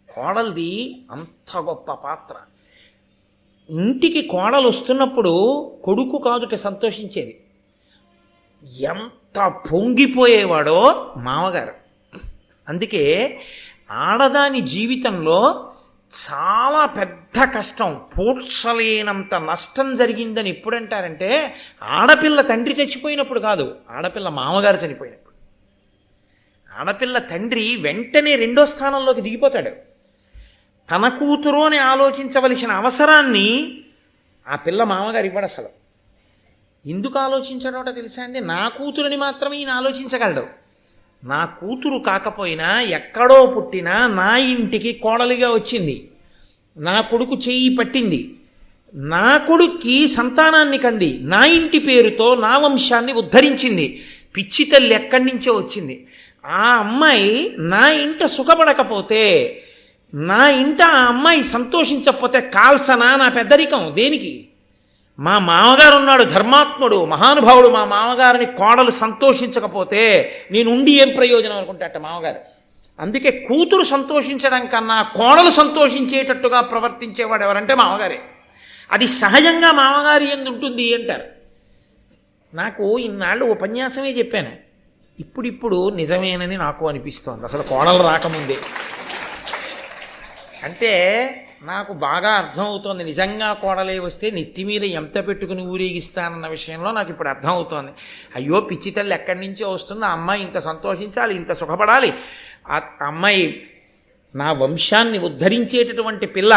కోడలిది అంత గొప్ప పాత్ర. ఇంటికి కోడలు వస్తున్నప్పుడు కొడుకు కాదుట సంతోషించేది, ఎంత పొంగిపోయేవాడో మామగారు. అందుకే ఆడదాని జీవితంలో చాలా పెద్ద కష్టం, పూడ్చలేనంత నష్టం జరిగిందని ఎప్పుడంటారంటే ఆడపిల్ల తండ్రి చచ్చిపోయినప్పుడు కాదు, ఆడపిల్ల మామగారు చనిపోయినప్పుడు. ఆడపిల్ల తండ్రి వెంటనే రెండో స్థానంలోకి దిగిపోతాడు. తన కూతురు అని ఆలోచించవలసిన అవసరాన్ని ఆ పిల్ల మామగారు ఇవ్వడు అసలు. ఎందుకు ఆలోచించడోట తెలుసా అండి, నా కూతురుని మాత్రమే ఈయన ఆలోచించగలడు. నా కూతురు కాకపోయినా ఎక్కడో పుట్టినా నా ఇంటికి కోడలిగా వచ్చింది, నా కొడుకు చెయ్యి పట్టింది, నా కొడుక్కి సంతానాన్ని కంది, నా ఇంటి పేరుతో నా వంశాన్ని ఉద్ధరించింది, పిచ్చి తల్లి ఎక్కడి నుంచో వచ్చింది. ఆ అమ్మాయి నా ఇంట సుఖపడకపోతే, నా ఇంట ఆ అమ్మాయి సంతోషించకపోతే కాల్సనా నా పెద్దరికం దేనికి? మా మామగారు ఉన్నాడు ధర్మాత్ముడు, మహానుభావుడు, మా మామగారిని కోడలు సంతోషించకపోతే నేను ఉండి ఏం ప్రయోజనం అనుకుంటాట మామగారు. అందుకే కూతురు సంతోషించడం కన్నా కోడలు సంతోషించేటట్టుగా ప్రవర్తించేవాడు ఎవరంటే మామగారే. అది సహజంగా మామగారి యందు ఉంటుంది అంటారు. నాకు ఇన్నాళ్ళు ఉపన్యాసమే చెప్పాను, ఇప్పుడిప్పుడు నిజమేనని నాకు అనిపిస్తోంది, అసలు కోడలు రాకముందే. అంటే నాకు బాగా అర్థమవుతోంది, నిజంగా కోడలే వస్తే నెత్తి మీద ఎంత పెట్టుకుని ఊరేగిస్తానన్న విషయంలో నాకు ఇప్పుడు అర్థమవుతోంది. అయ్యో పిచ్చి తల్లి ఎక్కడి నుంచో వస్తుంది, ఆ అమ్మాయి ఇంత సంతోషించాలి, ఇంత సుఖపడాలి, ఆ అమ్మాయి నా వంశాన్ని ఉద్ధరించేటటువంటి పిల్ల,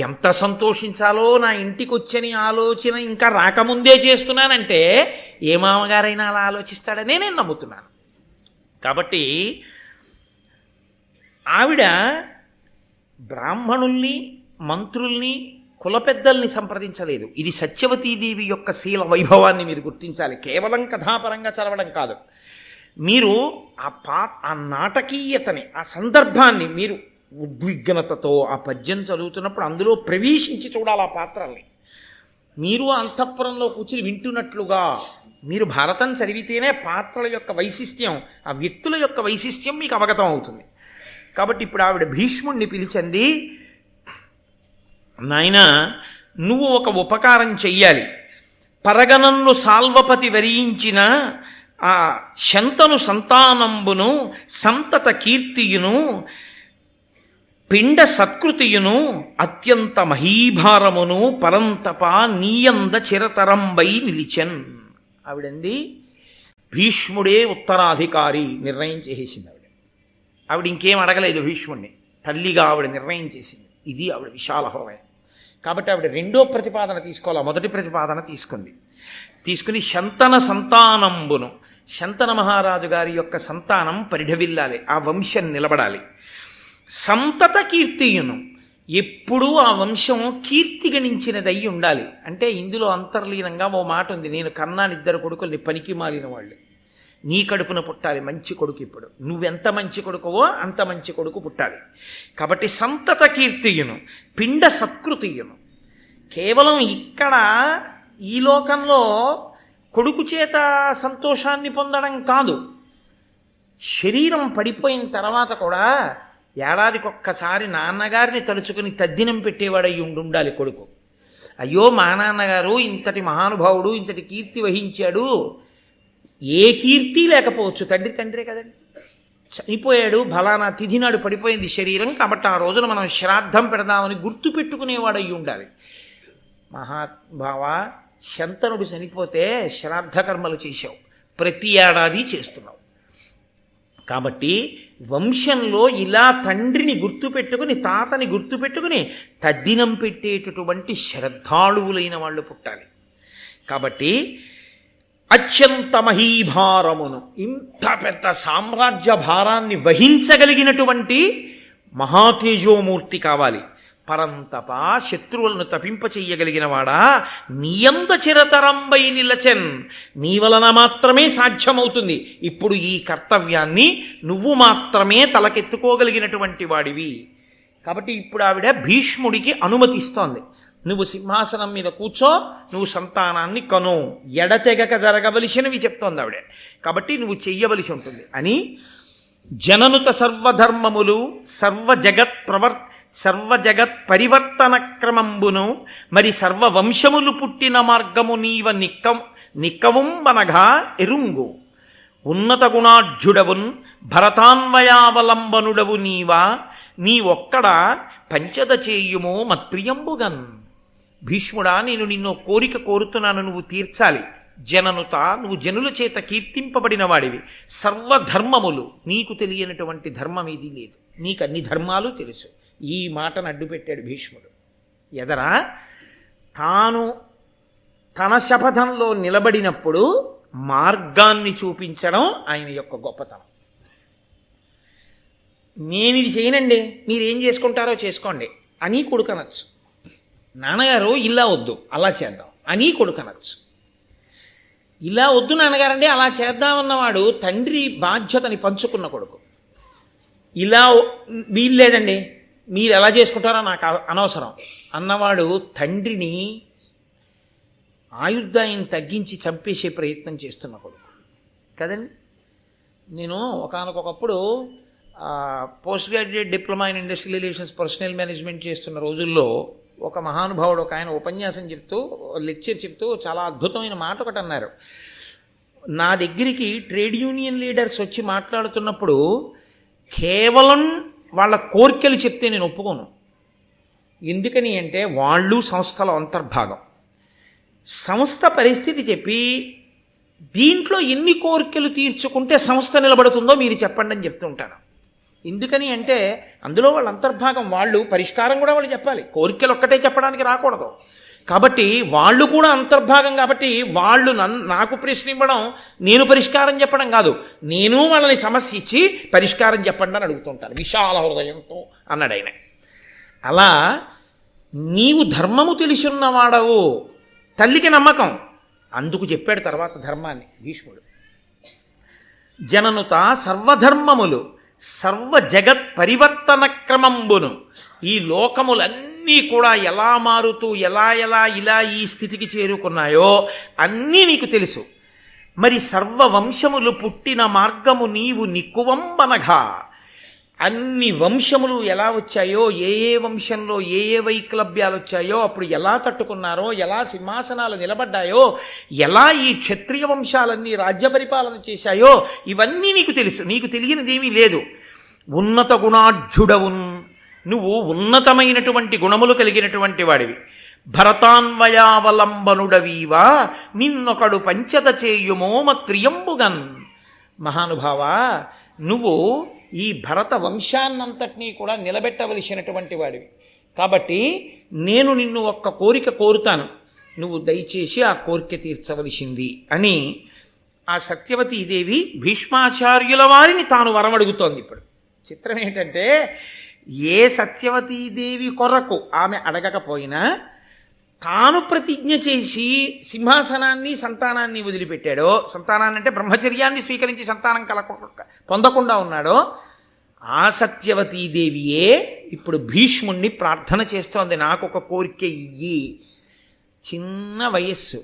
ఎంత సంతోషించాలో నా ఇంటికి వచ్చని ఆలోచన ఇంకా రాకముందే చేస్తున్నానంటే ఏ మామగారైనా అలా ఆలోచిస్తాడనే నేను నమ్ముతున్నాను. కాబట్టి ఆవిడ బ్రాహ్మణుల్ని, మంత్రుల్ని, కుల పెద్దల్ని సంప్రదించలేదు. ఇది సత్యవతీదేవి యొక్క శీల వైభవాన్ని మీరు గుర్తించాలి. కేవలం కథాపరంగా చదవడం కాదు, మీరు ఆ నాటకీయతని, ఆ సందర్భాన్ని మీరు ఉద్విగ్నతతో ఆ పద్యం చదువుతున్నప్పుడు అందులో ప్రవేశించి చూడాలి. ఆ పాత్రల్ని మీరు అంతఃపురంలో కూర్చుని వింటున్నట్లుగా మీరు భారతం చదివితేనే పాత్రల యొక్క వైశిష్ట్యం, ఆ వ్యక్తుల యొక్క వైశిష్ట్యం మీకు అవగతం అవుతుంది. కాబట్టి ఇప్పుడు ఆవిడ భీష్ముణ్ణి పిలిచింది, నాయన నువ్వు ఒక ఉపకారం చెయ్యాలి, పరగనన్ను సాల్వపతి వరించిన ఆ శంతను సంతానంబును సంతత కీర్తియును పిండ సత్కృతియును అత్యంత మహీభారమును పరంతప నీయంద చిరతరంబై నిలిచెన్. ఆవిడంది భీష్ముడే ఉత్తరాధికారి నిర్ణయం చేసేసింది. ఆవిడ ఇంకేం అడగలేదు భీష్ముడిని, తల్లిగా ఆవిడ నిర్ణయం చేసింది. ఇది ఆవిడ విశాల హృదయం. కాబట్టి ఆవిడ రెండో ప్రతిపాదన తీసుకోవాలి, మొదటి ప్రతిపాదన తీసుకుని శంతన సంతానంబును, శంతన మహారాజు గారి యొక్క సంతానం పరిఢవిల్లాలి, ఆ వంశం నిలబడాలి. సంతత కీర్తియును, ఎప్పుడూ ఆ వంశం కీర్తి గణించినదై ఉండాలి. అంటే ఇందులో అంతర్లీనంగా ఓ మాట ఉంది, నేను కన్నానిద్దరు కొడుకుల్ని పనికి మాలిన వాళ్ళు, నీ కడుపున పుట్టాలి మంచి కొడుకు. ఇప్పుడు నువ్వెంత మంచి కొడుకువో అంత మంచి కొడుకు పుట్టాలి. కాబట్టి సంతత కీర్తియును పిండ సత్కృతియును. కేవలం ఇక్కడ ఈ లోకంలో కొడుకు చేత సంతోషాన్ని పొందడం కాదు, శరీరం పడిపోయిన తర్వాత కూడా ఏడాదికొక్కసారి నాన్నగారిని తలుచుకుని తద్దినం పెట్టేవాడయి ఉండాలి కొడుకు. అయ్యో మా నాన్నగారు ఇంతటి మహానుభావుడు, ఇంతటి కీర్తి వహించాడు. ఏ కీర్తి లేకపోవచ్చు, తండ్రే కదండి. చనిపోయాడు, ఫలానా తిథి నాడు పడిపోయింది శరీరం, కాబట్టి ఆ రోజున మనం శ్రాద్ధం పెడదామని గుర్తు పెట్టుకునేవాడయి ఉండాలి. మహాభావ, శంతనుడు చనిపోతే శ్రాద్ధ కర్మలు చేశావు, ప్రతి ఏడాది చేస్తున్నావు. కాబట్టి వంశంలో ఇలా తండ్రిని గుర్తుపెట్టుకుని, తాతని గుర్తుపెట్టుకుని తద్దినం పెట్టేటటువంటి శ్రద్ధాళువులైన వాళ్ళు పుట్టాలి. కాబట్టి అత్యంత మహీభారమును, ఇంత పెద్ద సామ్రాజ్య భారాన్ని వహించగలిగినటువంటి మహాతేజోమూర్తి కావాలి. పరంతప, శత్రువులను తపింపచెయ్యగలిగిన వాడా, నీయంత చిరతరంబై నిలచెన్, నీ వలన మాత్రమే సాధ్యమవుతుంది. ఇప్పుడు ఈ కర్తవ్యాన్ని నువ్వు మాత్రమే తలకెత్తుకోగలిగినటువంటి వాడివి. కాబట్టి ఇప్పుడు ఆవిడ భీష్ముడికి అనుమతిస్తోంది, నువ్వు సింహాసనం మీద కూర్చో, నువ్వు సంతానాన్ని కను, ఎడతెగక జరగవలసినవి చెప్తోంది ఆవిడ. కాబట్టి నువ్వు చెయ్యవలసి ఉంటుంది అని జననుత సర్వధర్మములు సర్వజగత్ పరివర్తన క్రమంబును మరి సర్వవంశములు పుట్టిన మార్గము నీవ నిక్కవుంబనగా ఎరుంగు. ఉన్నత గుణాఢ్యుడవున్ భరతాన్వయావలంబనుడవు నీవా, నీ ఒక్కడ పంచద చేయుమో మత్ప్రియంబుగన్. భీష్ముడా, నేను నిన్ను కోరిక కోరుతున్నాను, నువ్వు తీర్చాలి. జననుత, నువ్వు జనుల చేత కీర్తింపబడిన వాడివి. సర్వధర్మములు, నీకు తెలియనటువంటి ధర్మం ఏదీ లేదు, నీకు అన్ని ధర్మాలు తెలుసు. ఈ మాటను అడ్డుపెట్టాడు భీష్ముడు. ఎదరా తాను తన శపథంలో నిలబడినప్పుడు మార్గాన్ని చూపించడం ఆయన యొక్క గొప్పతనం. నేను ఇది చేయనండి, మీరేం చేసుకుంటారో చేసుకోండి అని కొడుకనొచ్చు. నాన్నగారు ఇలా వద్దు, అలా చేద్దాం అని కొడుకనొచ్చు. ఇలా వద్దు నాన్నగారండి, అలా చేద్దామన్నవాడు తండ్రి బాధ్యతని పంచుకున్న కొడుకు. ఇలా వీల్లేదండి, మీరు ఎలా చేసుకుంటారో నాకు అనవసరం అన్నవాడు తండ్రిని ఆయుర్దాయం తగ్గించి చంపేసే ప్రయత్నం చేస్తున్న కొడుకు కదండి. నేను ఒకానొకప్పుడు post graduate diploma in industrial relations personnel management చేస్తున్న రోజుల్లో ఒక మహానుభావుడు ఒక ఆయన ఉపన్యాసం చెప్తూ, లెక్చర్ చెప్తూ చాలా అద్భుతమైన మాట ఒకటి అన్నారు. నా దగ్గరికి ట్రేడ్ యూనియన్ లీడర్స్ వచ్చి మాట్లాడుతున్నప్పుడు కేవలం వాళ్ళ కోరికలు చెప్తే నేను ఒప్పుకోను. ఎందుకని అంటే వాళ్ళు సంస్థల అంతర్భాగం. సంస్థ పరిస్థితి చెప్పి దీంట్లో ఎన్ని కోరికలు తీర్చుకుంటే సంస్థ నిలబడుతుందో మీరు చెప్పండి అని చెప్తూ ఉంటాను. ఎందుకని అంటే అందులో వాళ్ళ అంతర్భాగం, వాళ్ళు పరిష్కారం కూడా వాళ్ళు చెప్పాలి, కోరికలు ఒక్కటే చెప్పడానికి రాకూడదు. కాబట్టి వాళ్ళు కూడా అంతర్భాగం. కాబట్టి వాళ్ళు నాకు ప్రశ్న ఇవ్వడం, నేను పరిష్కారం చెప్పడం కాదు, నేను వాళ్ళని సమస్య ఇచ్చి పరిష్కారం చెప్పండి అని అడుగుతుంటాను విశాల హృదయంతో అన్నాడు ఆయన. అలా నీవు ధర్మము తెలిసి ఉన్నవాడవు, తల్లికి నమ్మకం, అందుకు చెప్పాడు తర్వాత ధర్మాన్ని భీష్ముడు. జననుత సర్వధర్మములు సర్వజగత్ పరివర్తన క్రమంబును, ఈ లోకములన్నీ కూడా ఎలా మారుతూ ఎలా ఇలా ఈ స్థితికి చేరుకున్నాయో అన్నీ నీకు తెలుసు. మరి సర్వవంశములు పుట్టిన మార్గము నీవు నిక్కువంబనగా, అన్ని వంశములు ఎలా వచ్చాయో, ఏ వంశంలో ఏ వైక్లభ్యాలు వచ్చాయో, అప్పుడు ఎలా తట్టుకున్నారో, ఎలా సింహాసనాలు నిలబడ్డాయో, ఎలా ఈ క్షత్రియ వంశాలన్నీ రాజ్య పరిపాలన చేశాయో ఇవన్నీ నీకు తెలుసు. నీకు తెలియనిదేమీ లేదు. ఉన్నత గుణాఢ్యుడవున్, నువ్వు ఉన్నతమైనటువంటి గుణములు కలిగినటువంటి వాడివి. భరతాన్వయావలంబనుడవీవా, నిన్నొకడు పంచత చేయుమో మత్ప్రియంబుగన్. మహానుభావా, నువ్వు ఈ భరత వంశాన్నంతటినీ కూడా నిలబెట్టవలసినటువంటి వాడివి. కాబట్టి నేను నిన్ను ఒక్క కోరిక కోరుతాను, నువ్వు దయచేసి ఆ కోరిక తీర్చవలసింది అని ఆ సత్యవతీదేవి భీష్మాచార్యుల వారిని తాను వరమడుగుతోంది. ఇప్పుడు చిత్రం ఏంటంటే, ఏ సత్యవతీదేవి కొరకు ఆమె అడగకపోయినా తాను ప్రతిజ్ఞ చేసి సింహాసనాన్ని సంతానాన్ని వదిలిపెట్టాడో, సంతానాన్ని అంటే బ్రహ్మచర్యాన్ని స్వీకరించి సంతానం పొందకుండా ఉన్నాడో, ఆ సత్యవతీదేవియే ఇప్పుడు భీష్ముణ్ణి ప్రార్థన చేస్తోంది, నాకు ఒక కోరిక ఇయ్యి. చిన్న వయస్సు,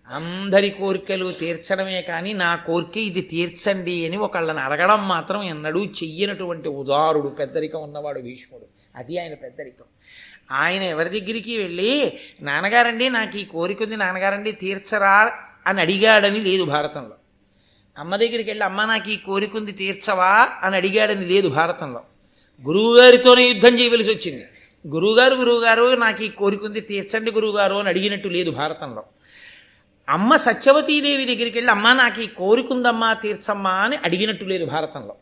అందరి కోరికలు తీర్చడమే కానీ నా కోరిక ఇది తీర్చండి అని ఒకళ్ళని అడగడం మాత్రం ఎన్నడూ చెయ్యనటువంటి ఉదారుడు, పెద్దరికం ఉన్నవాడు భీష్ముడు. అది ఆయన పెద్దరికం. ఆయన ఎవరి దగ్గరికి వెళ్ళి నాన్నగారండి నాకు ఈ కోరిక ఉంది, నాన్నగారండి తీర్చరా అని అడిగాడని లేదు భారతంలో. అమ్మ దగ్గరికి వెళ్ళి అమ్మ నాకు ఈ కోరిక ఉంది తీర్చవా అని అడిగాడని లేదు భారతంలో. గురువుగారితోనే యుద్ధం చేయవలసి వచ్చింది. గురువుగారు నాకు ఈ కోరిక ఉంది తీర్చండి గురువుగారు అని అడిగినట్టు లేదు భారతంలో. అమ్మ సత్యవతీదేవి దగ్గరికి వెళ్ళి అమ్మ నాకు ఈ కోరిక ఉందమ్మా తీర్చమ్మా అని అడిగినట్టు లేదు భారతంలో.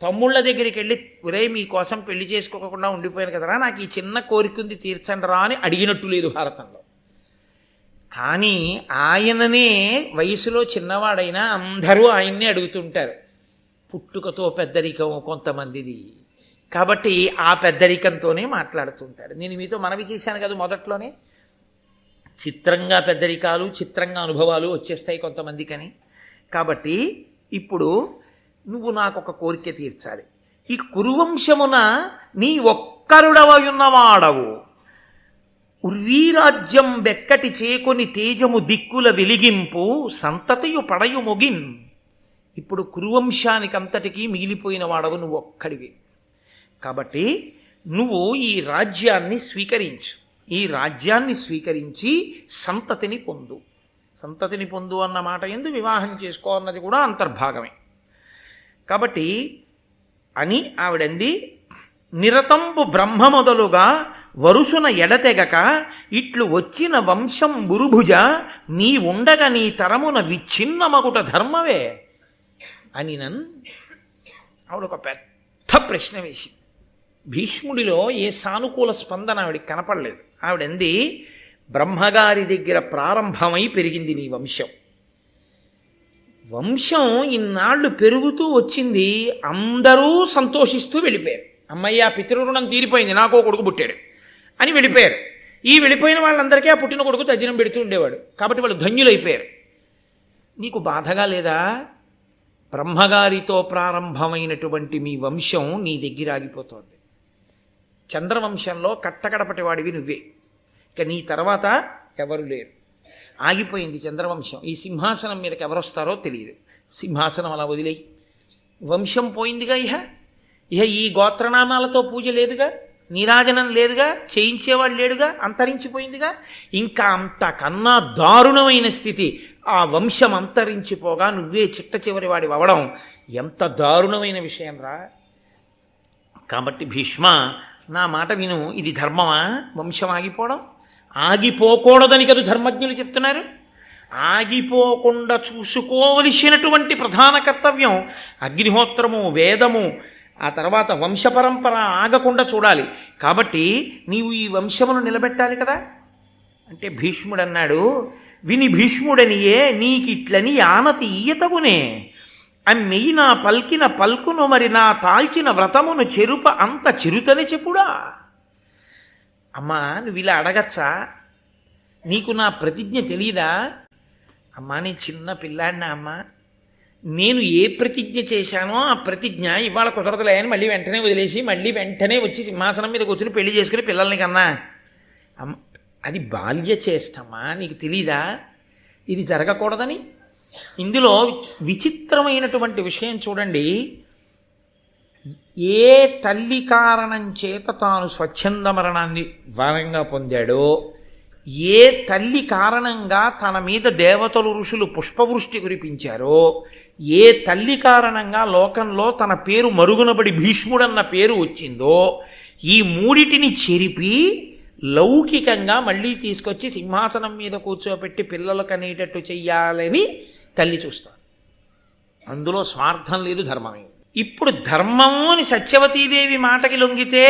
తమ్ముళ్ళ దగ్గరికి వెళ్ళి ఒరే మీకోసం పెళ్లి చేసుకోకుండా ఉండిపోయాను కదరా నాకు ఈ చిన్న కోరిక ఉంది తీర్చండి రా అని అడిగినట్టు లేదు భారతంలో. కానీ ఆయననే వయసులో చిన్నవాడైనా అందరూ ఆయన్నే అడుగుతుంటారు. పుట్టుకతో పెద్దరికం కొంతమందిది కాబట్టి ఆ పెద్దరికంతోనే మాట్లాడుతుంటారు. నేను మీతో మనవి చేశాను కదా మొదట్లోనే, చిత్రంగా పెద్దరికాలు, చిత్రంగా అనుభవాలు వచ్చేస్తాయి కొంతమందికని. కాబట్టి ఇప్పుడు నువ్వు నాకు ఒక కోరిక తీర్చాలి. ఈ కురువంశమున నీ ఒక్కరుడవయున్నవాడవు, ఉర్వీరాజ్యం బెక్కటి చేకొని తేజము దిక్కుల వెలిగింపు సంతతియు పడయు మొగిన్. ఇప్పుడు కురువంశానికంతటికీ మిగిలిపోయిన వాడవు నువ్వు ఒక్కడివి. కాబట్టి నువ్వు ఈ రాజ్యాన్ని స్వీకరించు. ఈ రాజ్యాన్ని స్వీకరించి సంతతిని పొందు. సంతతిని పొందు అన్న మాట ఎందు వివాహం చేసుకో అన్నది కూడా అంతర్భాగమే. కాబట్టి అని ఆవిడంది, నిరతంబు బ్రహ్మ మొదలుగా వరుసున ఎడతెగక ఇట్లు వచ్చిన వంశం బురుభుజ నీ ఉండగా నీ తరమున విచ్ఛిన్నమగుట ధర్మవే అని ఆవిడ ఒక పెద్ద ప్రశ్న వేసి, భీష్ముడిలో ఏ సానుకూల స్పందన ఆవిడికి కనపడలేదు. ఆవిడంది, బ్రహ్మగారి దగ్గర ప్రారంభమై పెరిగింది నీ వంశం. వంశం ఇన్నాళ్ళు పెరుగుతూ వచ్చింది, అందరూ సంతోషిస్తూ వెళ్ళిపోయారు. అమ్మయ్య పితృరుణం తీరిపోయింది, నాకో కొడుకు పుట్టాడు అని వెళ్ళిపోయారు. ఈ వెళ్ళిపోయిన వాళ్ళందరికీ ఆ పుట్టిన కొడుకు తజ్జనం పెడుతూ ఉండేవాడు కాబట్టి వాళ్ళు ధన్యులైపోయారు. నీకు బాధగా లేదా? బ్రహ్మగారితో ప్రారంభమైనటువంటి మీ వంశం నీ దగ్గర ఆగిపోతోంది. చంద్రవంశంలో కట్టకడపటి వాడివి నువ్వే, ఇక నీ తర్వాత ఎవరు లేరు. ఆగిపోయింది చంద్రవంశం. ఈ సింహాసనం మీదకి ఎవరొస్తారో తెలియదు. సింహాసనం అలా వదిలేయి, వంశం పోయిందిగా. ఇహ ఈ గోత్రనామాలతో పూజ లేదుగా, నీరాజనం లేదుగా, చేయించేవాడు లేడుగా, అంతరించిపోయిందిగా. ఇంకా అంతకన్నా దారుణమైన స్థితి, ఆ వంశం అంతరించిపోగా నువ్వే చిట్ట చివరి వాడి అవ్వడం ఎంత దారుణమైన విషయం రా. కాబట్టి భీష్మ నా మాట విను, ఇది ధర్మమా వంశం ఆగిపోవడం? ఆగిపోకూడదని కదా ధర్మజ్ఞులు చెప్తున్నారు. ఆగిపోకుండా చూసుకోవలసినటువంటి ప్రధాన కర్తవ్యం అగ్నిహోత్రము, వేదము, ఆ తర్వాత వంశపరంపర ఆగకుండా చూడాలి. కాబట్టి నీవు ఈ వంశమును నిలబెట్టాలి కదా. అంటే భీష్ముడు అన్నాడు, విని భీష్ముడనియే నీకిట్లని ఆనతి ఈయతగునే అమ్మెయి నా పల్కిన పల్కును మరి నా తాల్చిన వ్రతమును చెరుప అంత చిరుతని చెప్పుడా. అమ్మా నువ్వు ఇలా అడగచ్చా? నీకు నా ప్రతిజ్ఞ తెలీదా? అమ్మా నేను చిన్న పిల్లాడినా అమ్మా, నేను ఏ ప్రతిజ్ఞ చేశానో ఆ ప్రతిజ్ఞ ఇవాళ కుదరదులే అని మళ్ళీ వెంటనే వదిలేసి మళ్ళీ వెంటనే వచ్చి సింహాసనం మీద కూర్చుని పెళ్లి చేసుకుని పిల్లల్ని కన్నా. అమ్మ అది బాల్య చేష్టమ్మా, నీకు తెలీదా ఇది జరగకూడదని? ఇందులో విచిత్రమైనటువంటి విషయం చూడండి. ఏ తల్లి కారణం చేత తాను స్వచ్ఛంద మరణాన్ని వరంగా పొందాడో, ఏ తల్లి కారణంగా తన మీద దేవతలు ఋషులు పుష్పవృష్టి కురిపించారో, ఏ తల్లి కారణంగా లోకంలో తన పేరు మరుగునబడి భీష్ముడన్న పేరు వచ్చిందో, ఈ మూడిటిని చెరిపి లౌకికంగా మళ్ళీ తీసుకొచ్చి సింహాసనం మీద కూర్చోబెట్టి పిల్లలకు అనేటట్టు చెయ్యాలని తల్లి చూస్తాను. అందులో స్వార్థం లేదు, ధర్మమే. ఇప్పుడు ధర్మము అని సత్యవతీదేవి మాటకి లొంగితే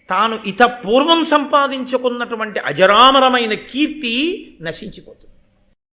తాను పూర్వం సంపాదించుకున్నటువంటి అజరామరమైన కీర్తి నశించిపోతుంది.